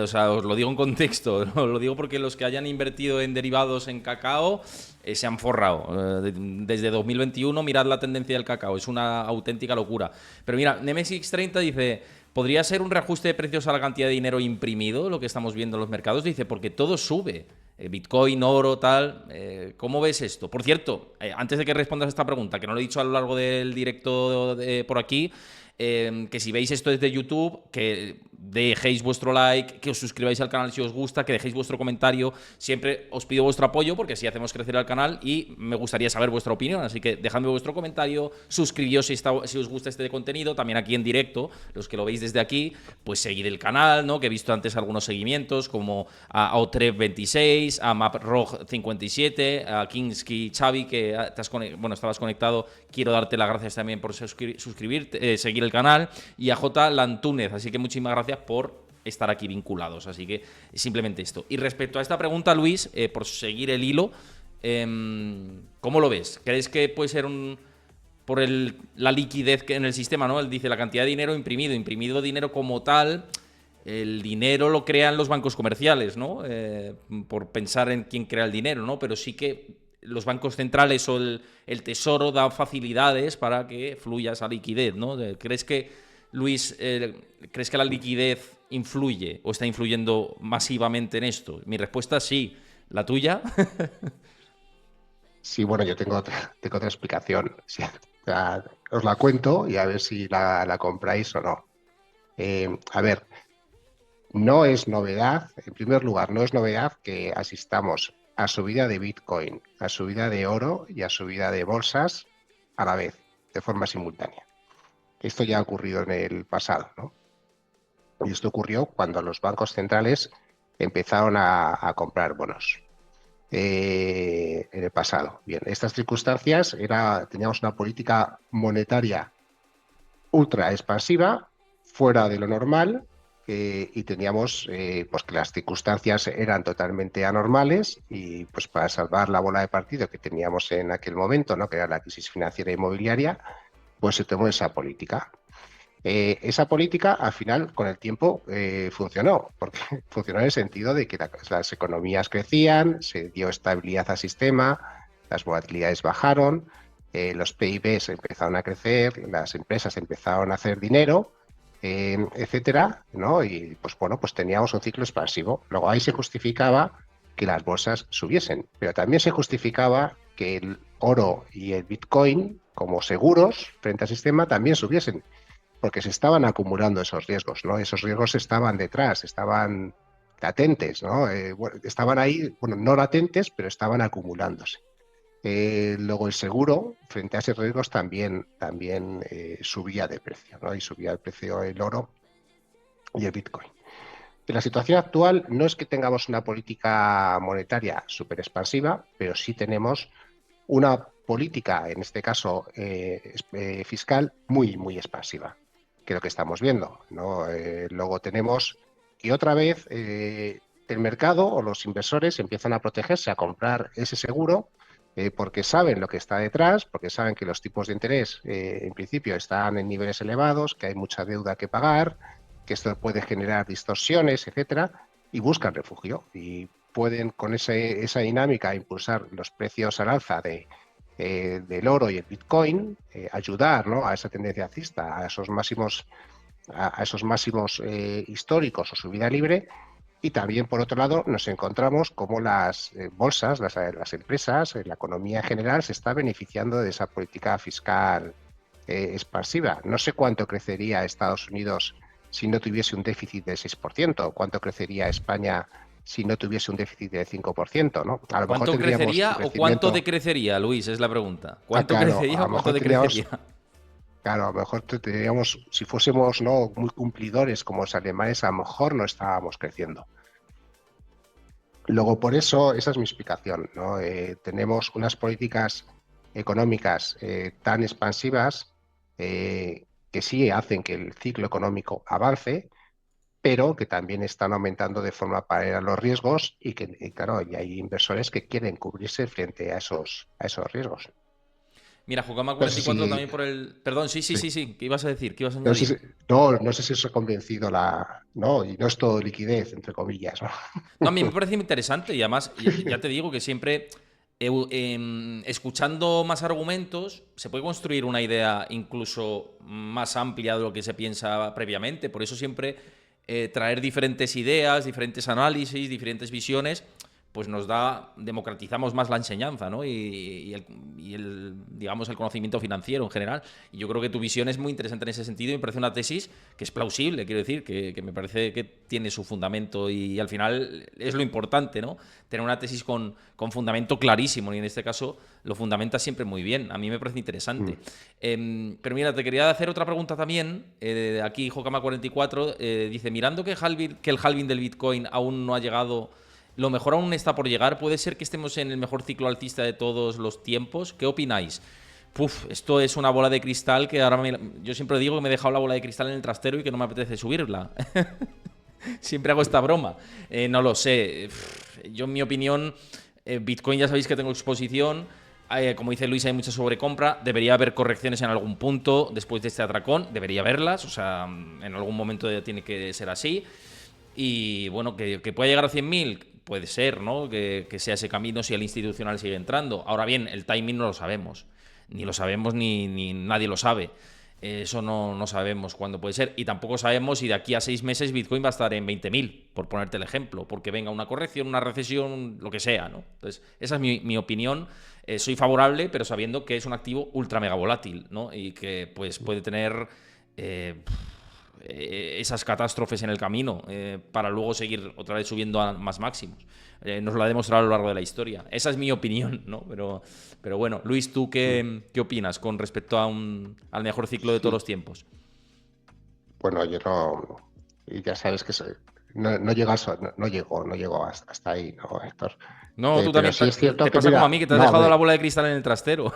O sea, os lo digo en contexto, ¿no? Os lo digo porque los que hayan invertido en derivados en cacao se han forrado. Desde 2021, mirad la tendencia del cacao, es una auténtica locura. Pero mira, Nemesis 30 dice, ¿podría ser un reajuste de precios a la cantidad de dinero imprimido, lo que estamos viendo en los mercados? Dice, porque todo sube. Bitcoin, oro, tal. ¿Cómo ves esto? Por cierto, antes de que respondas a esta pregunta, que no lo he dicho a lo largo del directo por aquí, que si veis esto desde YouTube, que dejéis vuestro like, que os suscribáis al canal si os gusta, que dejéis vuestro comentario. Siempre os pido vuestro apoyo porque así hacemos crecer el canal y me gustaría saber vuestra opinión. Así que dejadme vuestro comentario, suscribíos si os gusta este contenido. También aquí en directo, los que lo veis desde aquí, pues seguid el canal, ¿no? Que he visto antes algunos seguimientos como a Otrep26, a MapRog57, a Kingsky Xavi, que estabas conectado. Quiero darte las gracias también por suscribirte, seguir el canal, y a J. Lantúnez. Así que muchísimas gracias por estar aquí vinculados. Así que simplemente esto. Y respecto a esta pregunta, Luis, por seguir el hilo, ¿cómo lo ves? ¿Crees que puede ser por la liquidez que en el sistema, ¿no? Él dice la cantidad de dinero imprimido dinero como tal? El dinero lo crean los bancos comerciales, ¿no? Por pensar en quién crea el dinero, ¿no? Pero sí que los bancos centrales o el Tesoro dan facilidades para que fluya esa liquidez, ¿no? ¿Crees que, Luis, crees que la liquidez influye o está influyendo masivamente en esto? Mi respuesta es sí. ¿La tuya? Sí, bueno, yo tengo otra explicación. Sí, o sea, os la cuento y a ver si la compráis o no. A ver, no es novedad, en primer lugar, no es novedad que asistamos a subida de Bitcoin, a subida de oro y a subida de bolsas a la vez, de forma simultánea. Esto ya ha ocurrido en el pasado, ¿no? Y esto ocurrió cuando los bancos centrales empezaron a comprar bonos en el pasado. Bien, estas circunstancias teníamos una política monetaria ultra expansiva, fuera de lo normal, y teníamos pues que las circunstancias eran totalmente anormales y pues para salvar la bola de partido que teníamos en aquel momento, ¿no? Que era la crisis financiera e inmobiliaria, pues se tomó esa política. Esa política, al final, con el tiempo, funcionó, porque funcionó en el sentido de que las economías crecían, se dio estabilidad al sistema, las volatilidades bajaron, los PIBs empezaron a crecer, las empresas empezaron a hacer dinero, etcétera, ¿no? Y pues bueno, pues teníamos un ciclo expansivo. Luego ahí se justificaba que las bolsas subiesen, pero también se justificaba que el oro y el Bitcoin, como seguros frente al sistema, también subiesen porque se estaban acumulando esos riesgos, ¿no? Esos riesgos estaban detrás, estaban latentes, ¿no? Bueno, estaban ahí, bueno, no latentes, pero estaban acumulándose. Luego el seguro, frente a esos riesgos, también subía de precio, ¿no? Y subía el precio del oro y el Bitcoin. En la situación actual no es que tengamos una política monetaria súper expansiva, pero sí tenemos una política, en este caso fiscal, muy expansiva, que es lo que estamos viendo, ¿no? Luego tenemos que otra vez el mercado o los inversores empiezan a protegerse, a comprar ese seguro, porque saben lo que está detrás, porque saben que los tipos de interés en principio están en niveles elevados, que hay mucha deuda que pagar, que esto puede generar distorsiones, etcétera, y buscan refugio y pueden con esa dinámica impulsar los precios al alza del oro y el Bitcoin, ayudar, ¿no?, a esa tendencia alcista, a esos máximos históricos o subida libre. Y también, por otro lado, nos encontramos como las bolsas, las empresas, la economía en general se está beneficiando de esa política fiscal expansiva. No sé cuánto crecería Estados Unidos si no tuviese un déficit del 6%, cuánto crecería España si no tuviese un déficit del 5%, ¿no? A lo mejor ¿Cuánto tendríamos un crecería o cuánto crecimiento. decrecería, Luis? Es la pregunta. ¿Cuánto Claro, crecería a o lo cuánto mejor tendríamos, decrecería? claro, a lo mejor tendríamos, si fuésemos no muy cumplidores como los alemanes, a lo mejor no estábamos creciendo. Luego, por eso, esa es mi explicación, ¿no? Tenemos unas políticas económicas tan expansivas que sí hacen que el ciclo económico avance, pero que también están aumentando de forma paralela los riesgos y claro, y hay inversores que quieren cubrirse frente a esos riesgos. Mira, No sé Jugama44 si, también por el. Perdón, sí, sí, sí. sí, sí. ¿Qué ibas a decir? ¿Qué ibas a No sé si, añadir? no sé si os ha convencido no, y no es todo liquidez, entre comillas, ¿no? No, a mí me parece muy interesante y además, ya te digo que siempre, escuchando más argumentos, se puede construir una idea incluso más amplia de lo que se piensa previamente. Por eso siempre traer diferentes ideas, diferentes análisis, diferentes visiones, pues democratizamos más la enseñanza, ¿no? Digamos, el conocimiento financiero en general. Y yo creo que tu visión es muy interesante en ese sentido y me parece una tesis que es plausible, quiero decir, que me parece que tiene su fundamento y al final es lo importante, ¿no? Tener una tesis con fundamento clarísimo y en este caso lo fundamenta siempre muy bien. A mí me parece Mm. interesante. Pero mira, te quería hacer otra pregunta también. Aquí Jokama44 dice, mirando que el halving del Bitcoin aún no ha llegado, lo mejor aún está por llegar. ¿Puede ser que estemos en el mejor ciclo alcista de todos los tiempos? ¿Qué opináis? Puf, esto es una bola de cristal que ahora yo siempre digo que me he dejado la bola de cristal en el trastero y que no me apetece subirla. Siempre hago esta broma. No lo sé. Yo, en mi opinión, Bitcoin ya sabéis que tengo exposición. Como dice Luis, hay mucha sobrecompra. Debería haber correcciones en algún punto después de este atracón. Debería haberlas. O sea, en algún momento tiene que ser así. Y bueno, que pueda llegar a 100.000, puede ser, ¿no? Que sea ese camino si el institucional sigue entrando. Ahora bien, el timing no lo sabemos. Ni lo sabemos ni nadie lo sabe. Eso no sabemos cuándo puede ser. Y tampoco sabemos si de aquí a 6 meses Bitcoin va a estar en 20.000, por ponerte el ejemplo. Porque venga una corrección, una recesión, lo que sea, ¿no? Entonces, esa es mi opinión. Soy favorable, pero sabiendo que es un activo ultra mega volátil, ¿no? Y que pues puede tener eh, esas catástrofes en el camino para luego seguir otra vez subiendo a más máximos. Nos lo ha demostrado a lo largo de la historia. Esa es mi opinión, ¿no? Pero bueno, Luis, ¿tú Mm. qué opinas con respecto al mejor ciclo de todos Sí, los tiempos? bueno, yo no, y ya sabes que no llego, no llego hasta ahí, ¿no, Héctor? No, tú Pero también sí es cierto te que, pasa como a mira, mí, que te has no, dejado la hombre, bola de cristal en el trastero.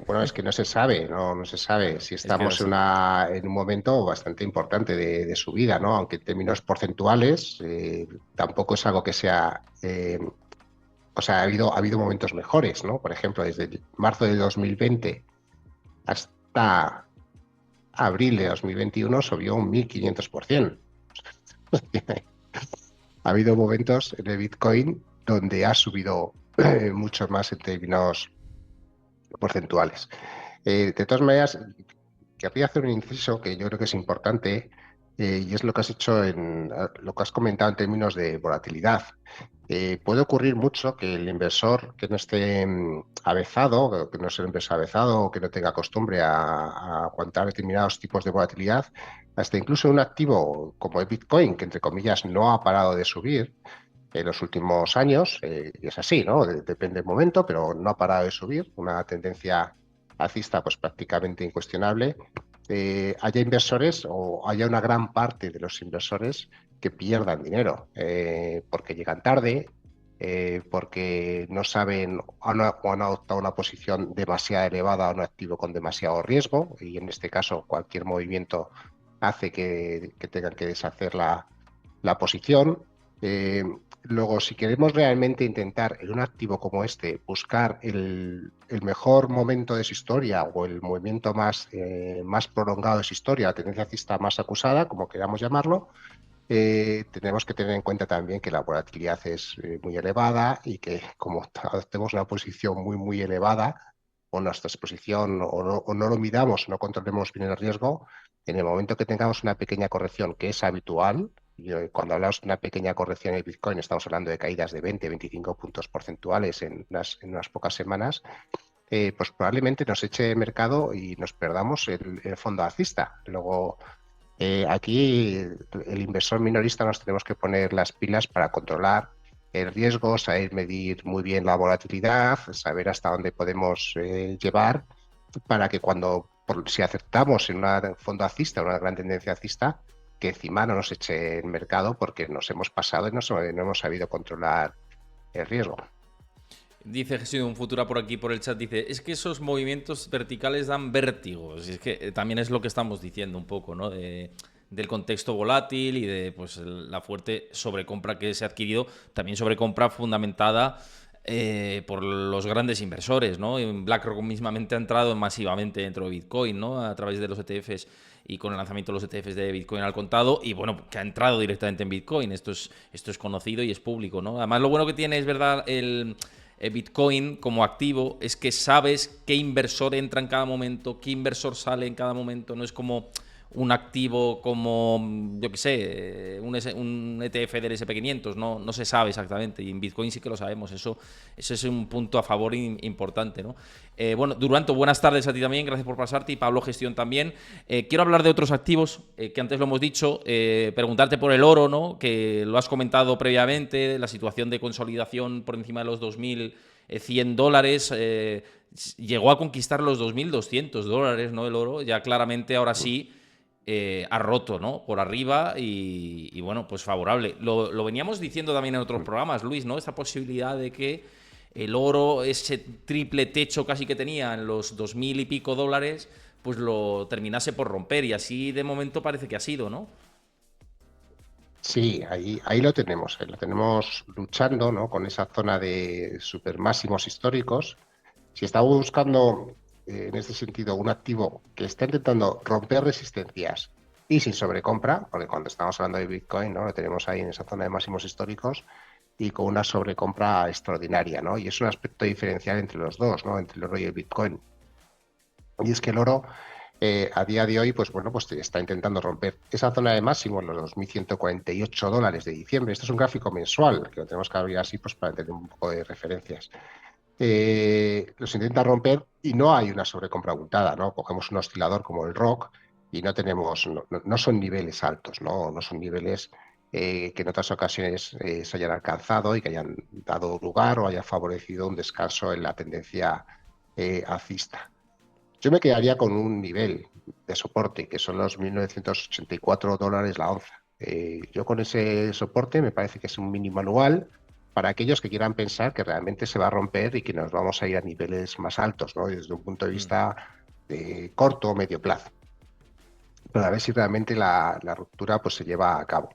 bueno, es que no se sabe, no se sabe si Es que es estamos así. en un momento bastante importante de su vida, ¿no? Aunque en términos porcentuales tampoco es algo que sea, o sea, ha habido momentos mejores, ¿no? Por ejemplo, desde marzo de 2020 hasta abril de 2021 subió un 1500%. Ha habido momentos en el Bitcoin donde ha subido mucho más en términos porcentuales. De todas maneras, querría hacer un inciso que yo creo que es importante, y es lo que has hecho lo que has comentado en términos de volatilidad. Puede ocurrir mucho que el inversor que no esté avezado, que no sea un inversor avezado o que no tenga costumbre a aguantar determinados tipos de volatilidad, hasta incluso un activo como el Bitcoin, que entre comillas no ha parado de subir en los últimos años, y es así, ¿no? Depende del momento, pero no ha parado de subir, una tendencia alcista pues prácticamente incuestionable. Haya inversores o haya una gran parte de los inversores que pierdan dinero porque llegan tarde, porque no saben o han adoptado una posición demasiado elevada a un activo con demasiado riesgo, y en este caso cualquier movimiento hace que tengan que deshacer la posición. Eh, Luego, si queremos realmente intentar en un activo como este buscar el mejor momento de su historia o el movimiento más prolongado de su historia, la tendencia alcista más acusada, como queramos llamarlo, tenemos que tener en cuenta también que la volatilidad es muy elevada y que como tenemos una posición muy elevada o nuestra exposición o no lo midamos, no controlemos bien el riesgo, en el momento que tengamos una pequeña corrección, que es habitual, y cuando hablamos de una pequeña corrección en el Bitcoin estamos hablando de caídas de 20-25 puntos porcentuales en unas pocas semanas, pues probablemente nos eche el mercado y nos perdamos el fondo alcista. Luego, aquí el inversor minorista nos tenemos que poner las pilas para controlar el riesgo, saber medir muy bien la volatilidad, saber hasta dónde podemos llevar para que si aceptamos en un fondo alcista, una gran tendencia alcista, que encima no nos eche el mercado porque nos hemos pasado y no hemos sabido controlar el riesgo. Dice Jesús un Futura por aquí por el chat, dice, es que esos movimientos verticales dan vértigos. Y es que también es lo que estamos diciendo un poco, ¿no? Del contexto volátil y de pues la fuerte sobrecompra que se ha adquirido, también sobrecompra fundamentada por los grandes inversores, ¿no? BlackRock mismamente ha entrado masivamente dentro de Bitcoin, ¿no? A través de los ETFs y con el lanzamiento de los ETFs de Bitcoin al contado, y bueno, que ha entrado directamente en Bitcoin. Esto es conocido y es público, ¿no? Además, lo bueno que tiene es verdad el Bitcoin como activo es que sabes qué inversor entra en cada momento, qué inversor sale en cada momento. No es como un activo como, yo qué sé, un ETF del SP500, no se sabe exactamente. Y en Bitcoin sí que lo sabemos. Eso es un punto a favor importante, ¿no? Bueno, Duranto, buenas tardes a ti también. Gracias por pasarte. Y Pablo Gestión también. Quiero hablar de otros activos que antes lo hemos dicho. Preguntarte por el oro, ¿no? Que lo has comentado previamente, la situación de consolidación por encima de los $2.100. Llegó a conquistar los $2.200, ¿no? El oro. Ya claramente ahora sí ha roto, ¿no? Por arriba y bueno, pues favorable. Lo veníamos diciendo también en otros programas, Luis, ¿no? Esta posibilidad de que el oro, ese triple techo casi que tenía en los 2.000 y pico dólares, pues lo terminase por romper. Y así de momento parece que ha sido, ¿no? Sí, ahí lo tenemos luchando, ¿no? Con esa zona de super máximos históricos. Si estamos buscando en este sentido un activo que está intentando romper resistencias y sin sobrecompra, porque cuando estamos hablando de Bitcoin, ¿no? Lo tenemos ahí en esa zona de máximos históricos y con una sobrecompra extraordinaria, ¿no? Y es un aspecto diferencial entre los dos, ¿no? Entre el oro y el Bitcoin. Y es que el oro a día de hoy, pues bueno, pues está intentando romper esa zona de máximo, los $2.148 de diciembre. Esto es un gráfico mensual, que lo tenemos que abrir así pues para tener un poco de referencias. Los intenta romper y no hay una sobrecompra abultada, ¿no? Cogemos un oscilador como el ROC y no son niveles altos, ¿no? No son niveles que en otras ocasiones se hayan alcanzado y que hayan dado lugar o haya favorecido un descanso en la tendencia alcista. Yo me quedaría con un nivel de soporte, que son los $1.984 la onza. Yo con ese soporte me parece que es un mínimo anual para aquellos que quieran pensar que realmente se va a romper y que nos vamos a ir a niveles más altos, ¿no? Desde un punto de Mm. vista de corto o medio plazo, para ver si realmente la ruptura pues, se lleva a cabo.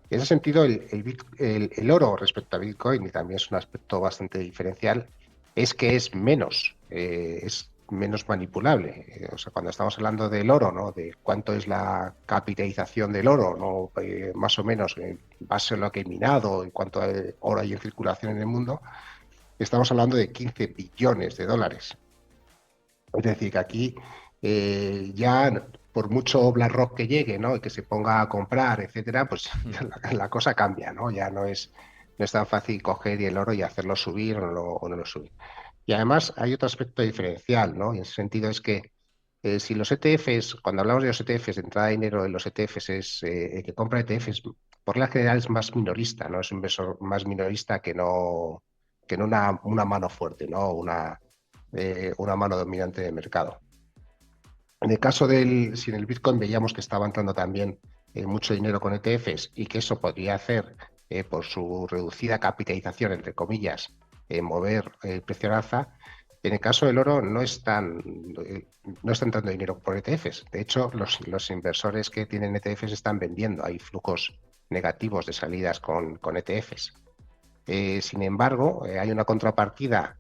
En ese sentido, el oro respecto a Bitcoin, y también es un aspecto bastante diferencial, es que es menos, es menos manipulable. O sea, cuando estamos hablando del oro, ¿no? De cuánto es la capitalización del oro, ¿no? Más o menos en base a lo que he minado y cuánto oro hay en circulación en el mundo, estamos hablando de 15 billones de dólares. Es decir, que aquí ya por mucho BlackRock que llegue, ¿no? Y que se ponga a comprar, etcétera, pues la cosa cambia, ¿no? Ya no es tan fácil coger el oro y hacerlo subir o no lo subir. Y además hay otro aspecto diferencial, ¿no? Y en ese sentido es que si los ETFs, cuando hablamos de los ETFs, de entrada de dinero en los ETFs, es el que compra ETFs, por la general es más minorista, ¿no? Es un inversor más minorista que no una mano fuerte, ¿no? Una mano dominante de mercado. En el caso si en el Bitcoin veíamos que estaba entrando también mucho dinero con ETFs y que eso podría hacer, por su reducida capitalización, entre comillas, mover el precio al alza. En el caso del oro no está entrando dinero por ETFs. De hecho, los inversores que tienen ETFs están vendiendo. Hay flujos negativos de salidas con ETFs. Sin embargo, hay una contrapartida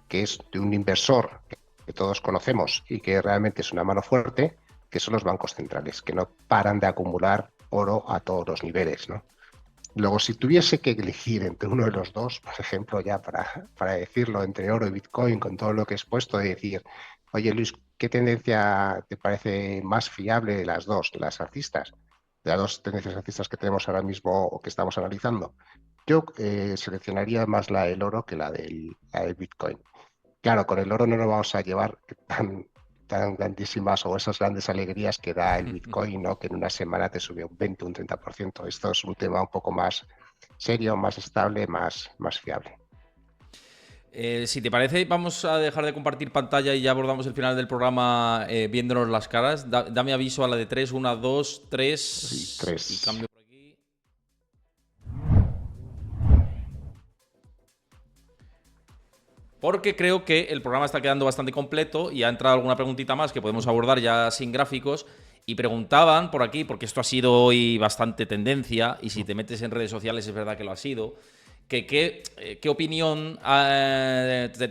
que es de un inversor que todos conocemos y que realmente es una mano fuerte, que son los bancos centrales, que no paran de acumular oro a todos los niveles, ¿no? Luego, si tuviese que elegir entre uno de los dos, por ejemplo, ya para decirlo, entre oro y Bitcoin, con todo lo que he expuesto, de decir, oye Luis, ¿qué tendencia te parece más fiable de las dos, de las alcistas? De las dos tendencias alcistas que tenemos ahora mismo o que estamos analizando. Yo seleccionaría más la del oro que la del Bitcoin. Claro, con el oro no nos vamos a llevar tan grandísimas o esas grandes alegrías que da el Bitcoin, ¿no? Que en una semana te sube un 20, un 30%. Esto es un tema un poco más serio, más estable, más fiable. Si te parece, vamos a dejar de compartir pantalla y ya abordamos el final del programa viéndonos las caras. Dame aviso a la de 3, 1, 2, Sí, 3 y tres. cambio por aquí. Porque creo que el programa está quedando bastante completo y ha entrado alguna preguntita más que podemos abordar ya sin gráficos. Y preguntaban por aquí, porque esto ha sido hoy bastante tendencia, y si te metes en redes sociales es verdad que lo ha sido, que qué opinión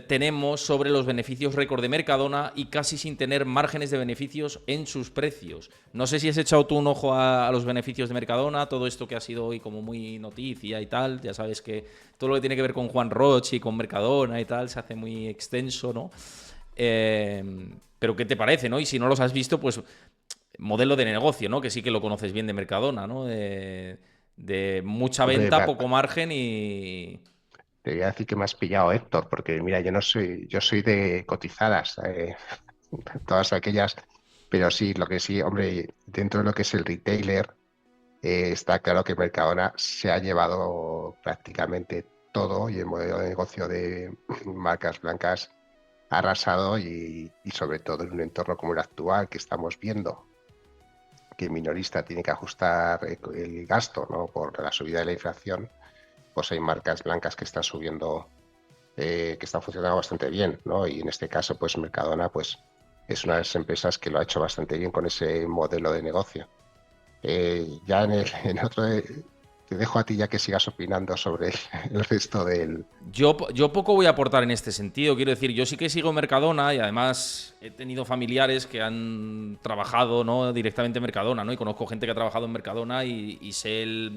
tenemos sobre los beneficios récord de Mercadona y casi sin tener márgenes de beneficios en sus precios. No sé si has echado tú un ojo a los beneficios de Mercadona, todo esto que ha sido hoy como muy noticia y tal. Ya sabes que todo lo que tiene que ver con Juan Roch y con Mercadona y tal se hace muy extenso, ¿no? Pero ¿qué te parece, no? Y si no los has visto, pues modelo de negocio, ¿no? Que sí que lo conoces bien de Mercadona, ¿no? De mucha Hombre, venta, poco margen y... te voy a decir que me has pillado, Héctor, porque mira, yo soy de cotizadas, todas aquellas, pero sí, lo que sí, hombre, dentro de lo que es el retailer, está claro que Mercadona se ha llevado prácticamente todo y el modelo de negocio de marcas blancas ha arrasado y sobre todo en un entorno como el actual que estamos viendo, que el minorista tiene que ajustar el gasto, ¿no? Por la subida de la inflación, pues hay marcas blancas que están subiendo, que están funcionando bastante bien, ¿no? Y en este caso, pues Mercadona, pues es una de las empresas que lo ha hecho bastante bien con ese modelo de negocio. Ya en otro, te dejo a ti ya que sigas opinando sobre el resto del... Yo poco voy a aportar en este sentido. Quiero decir, yo sí que sigo Mercadona y además he tenido familiares que han trabajado, ¿no? Directamente en Mercadona, ¿no? Y conozco gente que ha trabajado en Mercadona y sé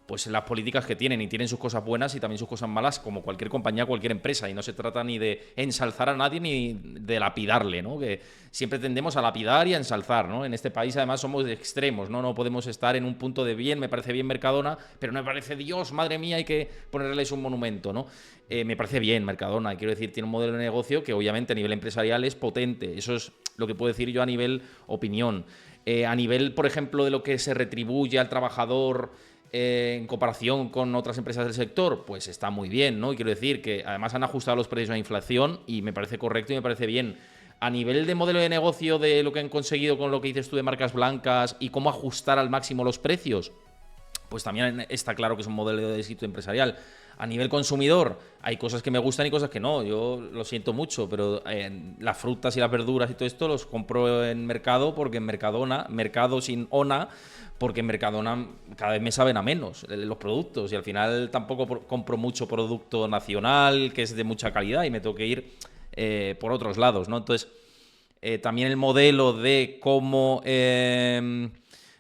pues las políticas que tienen, y tienen sus cosas buenas y también sus cosas malas, como cualquier compañía, cualquier empresa, y no se trata ni de ensalzar a nadie ni de lapidarle, ¿no? Que siempre tendemos a lapidar y a ensalzar, ¿no? En este país además somos de extremos, ¿no? No podemos estar en un punto de bien, me parece bien Mercadona, pero no me parece, Dios, madre mía, hay que ponerles un monumento, ¿no? Me parece bien Mercadona, quiero decir, tiene un modelo de negocio que obviamente a nivel empresarial es potente, eso es lo que puedo decir yo a nivel opinión. A nivel, por ejemplo, de lo que se retribuye al trabajador en comparación con otras empresas del sector, pues está muy bien, ¿no? Y quiero decir que además han ajustado los precios a la inflación y me parece correcto y me parece bien. A nivel de modelo de negocio, de lo que han conseguido con lo que dices tú de marcas blancas y cómo ajustar al máximo los precios, pues también está claro que es un modelo de éxito empresarial. A nivel consumidor, hay cosas que me gustan y cosas que no. Yo lo siento mucho, pero las frutas y las verduras y todo esto los compro en mercado, porque en Mercadona, mercado sin ONA, porque en Mercadona cada vez me saben a menos los productos y al final tampoco compro mucho producto nacional que es de mucha calidad y me tengo que ir por otros lados, ¿no? Entonces, también el modelo de cómo,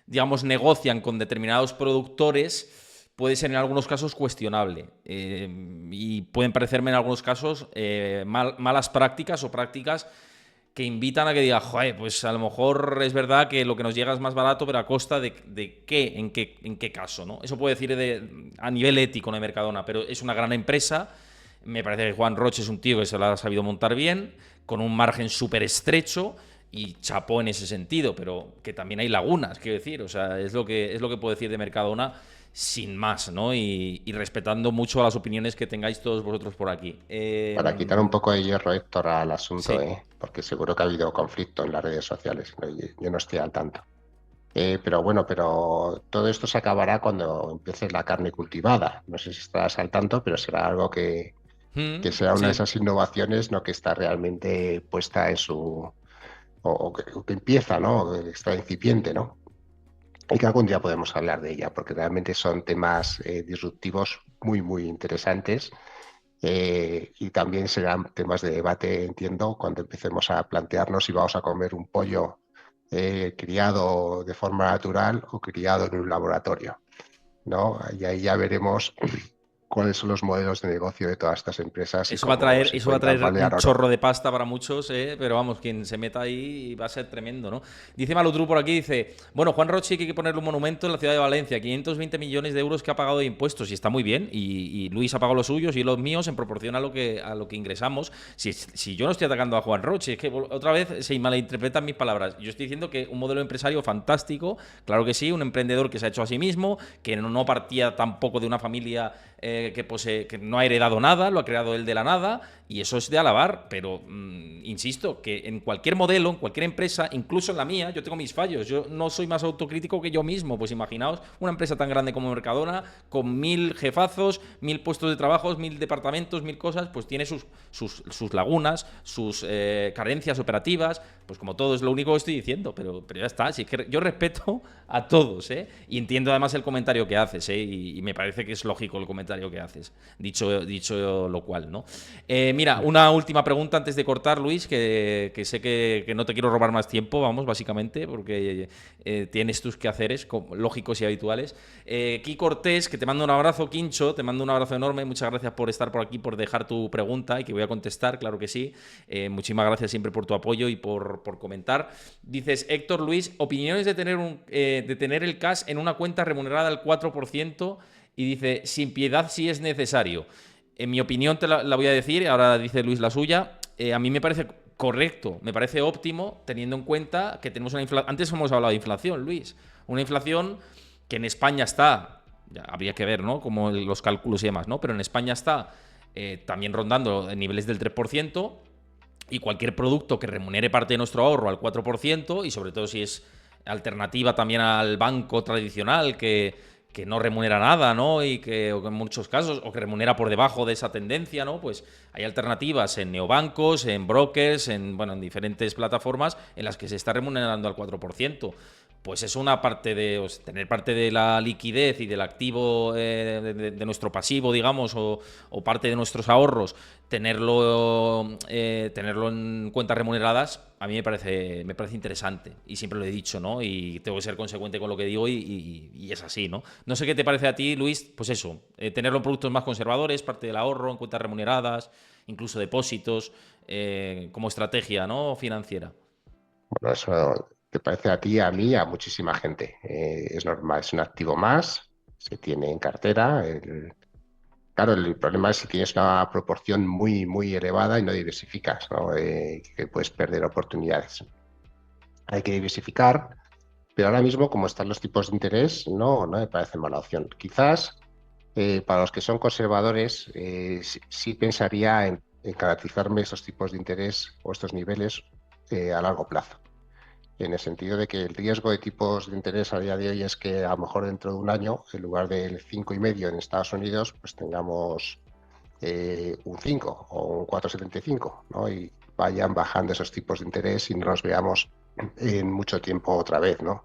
digamos, negocian con determinados productores puede ser en algunos casos cuestionable y pueden parecerme en algunos casos malas prácticas o prácticas que invitan a que diga, joder, pues a lo mejor es verdad que lo que nos llega es más barato, pero a costa de qué, en qué caso, ¿no? Eso puede decir a nivel ético de Mercadona, pero es una gran empresa. Me parece que Juan Roche es un tío que se lo ha sabido montar bien, con un margen súper estrecho y chapó en ese sentido, pero que también hay lagunas, quiero decir, o sea, es lo que puedo decir de Mercadona sin más, ¿no? Y respetando mucho las opiniones que tengáis todos vosotros por aquí. Para quitar un poco de hierro, Héctor, al asunto, Sí. porque seguro que ha habido conflicto en las redes sociales, ¿no? Yo no estoy al tanto. Pero bueno, pero todo esto se acabará cuando empiece la carne cultivada. No sé si estarás al tanto, pero será algo que sea una de Sí. esas innovaciones, ¿no? Que está realmente puesta en su, o que empieza, ¿no? Que está incipiente, ¿no? Y que algún día podemos hablar de ella, porque realmente son temas disruptivos muy, muy interesantes. Y también serán temas de debate, entiendo, cuando empecemos a plantearnos si vamos a comer un pollo criado de forma natural o criado en un laboratorio, ¿no? Y ahí ya veremos cuáles son los modelos de negocio de todas estas empresas y cómo se Eso va a cuentan traer un balear oro. chorro de pasta para muchos, pero vamos, quien se meta ahí va a ser tremendo, ¿no? Dice Malutru por aquí, dice, bueno, Juan Roche hay que ponerle un monumento en la ciudad de Valencia, 520 millones de euros que ha pagado de impuestos y está muy bien, y Luis ha pagado los suyos y los míos en proporción a lo que ingresamos. Si yo no estoy atacando a Juan Roche, es que otra vez se malinterpretan mis palabras. Yo estoy diciendo que un modelo empresario fantástico, claro que sí, un emprendedor que se ha hecho a sí mismo, que no partía tampoco de una familia que no ha heredado nada, lo ha creado él de la nada, y eso es de alabar, pero insisto, que en cualquier modelo, en cualquier empresa, incluso en la mía, yo tengo mis fallos, yo no soy más autocrítico que yo mismo, pues imaginaos una empresa tan grande como Mercadona, con 1000 jefazos, 1000 puestos de trabajo, 1000 departamentos, 1000 cosas, pues tiene sus lagunas, sus carencias operativas, pues como todo es lo único que estoy diciendo, pero ya está, si es que yo respeto a todos, y entiendo además el comentario que haces, y me parece que es lógico el comentario que haces, dicho lo cual, ¿no? Mira, una última pregunta antes de cortar, Luis, que sé que no te quiero robar más tiempo, vamos, básicamente, porque tienes tus quehaceres lógicos y habituales. Ki Cortés, que te mando un abrazo, Quincho, te mando un abrazo enorme, muchas gracias por estar por aquí, por dejar tu pregunta y que voy a contestar, claro que sí. Muchísimas gracias siempre por tu apoyo y por comentar. Dices, Héctor Luis, opiniones de tener el cash en una cuenta remunerada al 4% y dice, sin piedad si es necesario. En mi opinión te la voy a decir, ahora dice Luis la suya, a mí me parece correcto, me parece óptimo, teniendo en cuenta que tenemos una inflación, antes hemos hablado de inflación, Luis, una inflación que en España está, ya habría que ver, ¿no? Como los cálculos y demás, ¿no? Pero en España está también rondando en niveles del 3%, y cualquier producto que remunere parte de nuestro ahorro al 4%, y sobre todo si es alternativa también al banco tradicional que no remunera nada, ¿no? Y que en muchos casos, o que remunera por debajo de esa tendencia, ¿no? Pues hay alternativas en neobancos, en brokers, en diferentes plataformas en las que se está remunerando al 4%. Pues es una parte tener parte de la liquidez y del activo de nuestro pasivo, digamos, o parte de nuestros ahorros, tenerlo en cuentas remuneradas, a mí me parece interesante. Y siempre lo he dicho, ¿no? Y tengo que ser consecuente con lo que digo y es así, ¿no? No sé qué te parece a ti, Luis, pues eso, tenerlo en productos más conservadores, parte del ahorro, en cuentas remuneradas, incluso depósitos, como estrategia, ¿no? Financiera. Bueno, eso te parece a ti, a mí, a muchísima gente. Es normal, es un activo más, se tiene en cartera. Claro, el problema es si tienes una proporción muy, muy elevada y no diversificas, ¿no? Que puedes perder oportunidades. Hay que diversificar, pero ahora mismo, como están los tipos de interés, no me parece mala opción. Quizás para los que son conservadores, sí pensaría en garantizarme esos tipos de interés o estos niveles a largo plazo. En el sentido de que el riesgo de tipos de interés a día de hoy es que a lo mejor dentro de un año, en lugar del 5,5 en Estados Unidos, pues tengamos un 5 o un 4,75, ¿no? Y vayan bajando esos tipos de interés y no nos veamos en mucho tiempo otra vez, ¿no?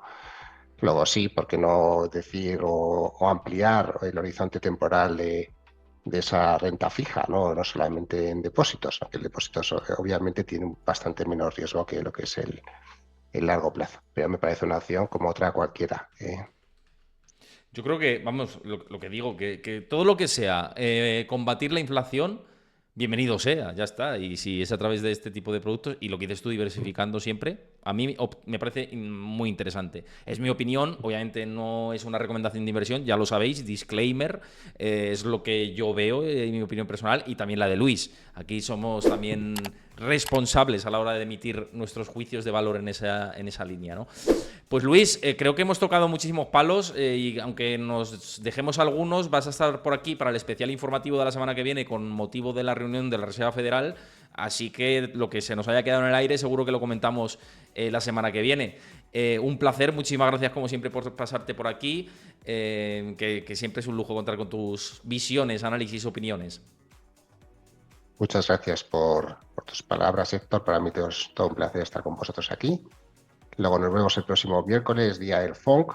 Luego sí, ¿por qué no decir o ampliar el horizonte temporal de esa renta fija, ¿no? No solamente en depósitos, aunque el depósito obviamente tiene bastante menos riesgo que lo que es el largo plazo. Pero me parece una opción como otra cualquiera. Yo creo que, vamos, lo que digo, que todo lo que sea combatir la inflación, bienvenido sea, ya está. Y si es a través de este tipo de productos y lo que dices tú, diversificando siempre, a mí me parece muy interesante. Es mi opinión, obviamente no es una recomendación de inversión, ya lo sabéis, disclaimer, es lo que yo veo, mi opinión personal y también la de Luis. Aquí somos también responsables a la hora de emitir nuestros juicios de valor en esa línea, ¿no? Pues Luis, creo que hemos tocado muchísimos palos y aunque nos dejemos algunos, vas a estar por aquí para el especial informativo de la semana que viene con motivo de la reunión de la Reserva Federal, así que lo que se nos haya quedado en el aire seguro que lo comentamos la semana que viene. Un placer, muchísimas gracias como siempre por pasarte por aquí, que siempre es un lujo contar con tus visiones, análisis, opiniones. Muchas gracias por tus palabras, Héctor. Para mí es todo un placer estar con vosotros aquí. Luego nos vemos el próximo miércoles, día del FONC,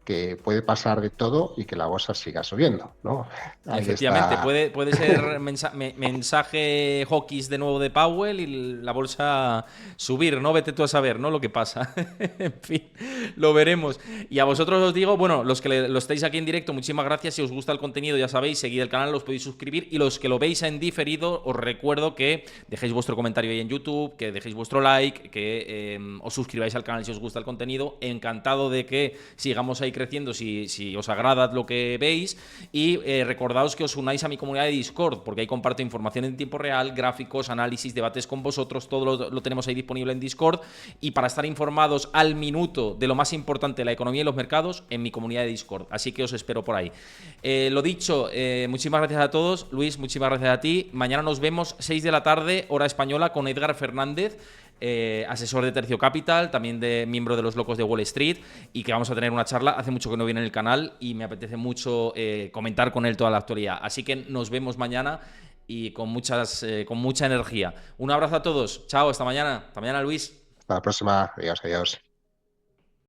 que puede pasar de todo y que la bolsa siga subiendo, ¿no? Ahí Efectivamente, está. puede ser mensaje hawkish de nuevo de Powell y la bolsa subir, ¿no? Vete tú a saber, ¿no? Lo que pasa. En fin, lo veremos. Y a vosotros os digo, bueno, los que lo estáis aquí en directo, muchísimas gracias. Si os gusta el contenido, ya sabéis, seguid el canal, os podéis suscribir. Y los que lo veis en diferido, os recuerdo que dejéis vuestro comentario ahí en YouTube, que dejéis vuestro like, que os suscribáis al canal si os gusta el contenido. Encantado de que sigamos ahí creciendo si os agrada lo que veis. Y recordaos que os unáis a mi comunidad de Discord, porque ahí comparto información en tiempo real, gráficos, análisis, debates con vosotros, todo lo tenemos ahí disponible en Discord. Y para estar informados al minuto de lo más importante de la economía y los mercados, en mi comunidad de Discord. Así que os espero por ahí. Lo dicho, muchísimas gracias a todos. Luis, muchísimas gracias a ti. Mañana nos vemos 6 de la tarde, hora española, con Edgar Fernández, asesor de Tercio Capital, también miembro de los Locos de Wall Street, y que vamos a tener una charla. Hace mucho que no viene en el canal y me apetece mucho comentar con él toda la actualidad. Así que nos vemos mañana y con mucha energía. Un abrazo a todos. Chao, hasta mañana. Hasta mañana, Luis. Hasta la próxima. Adiós, adiós.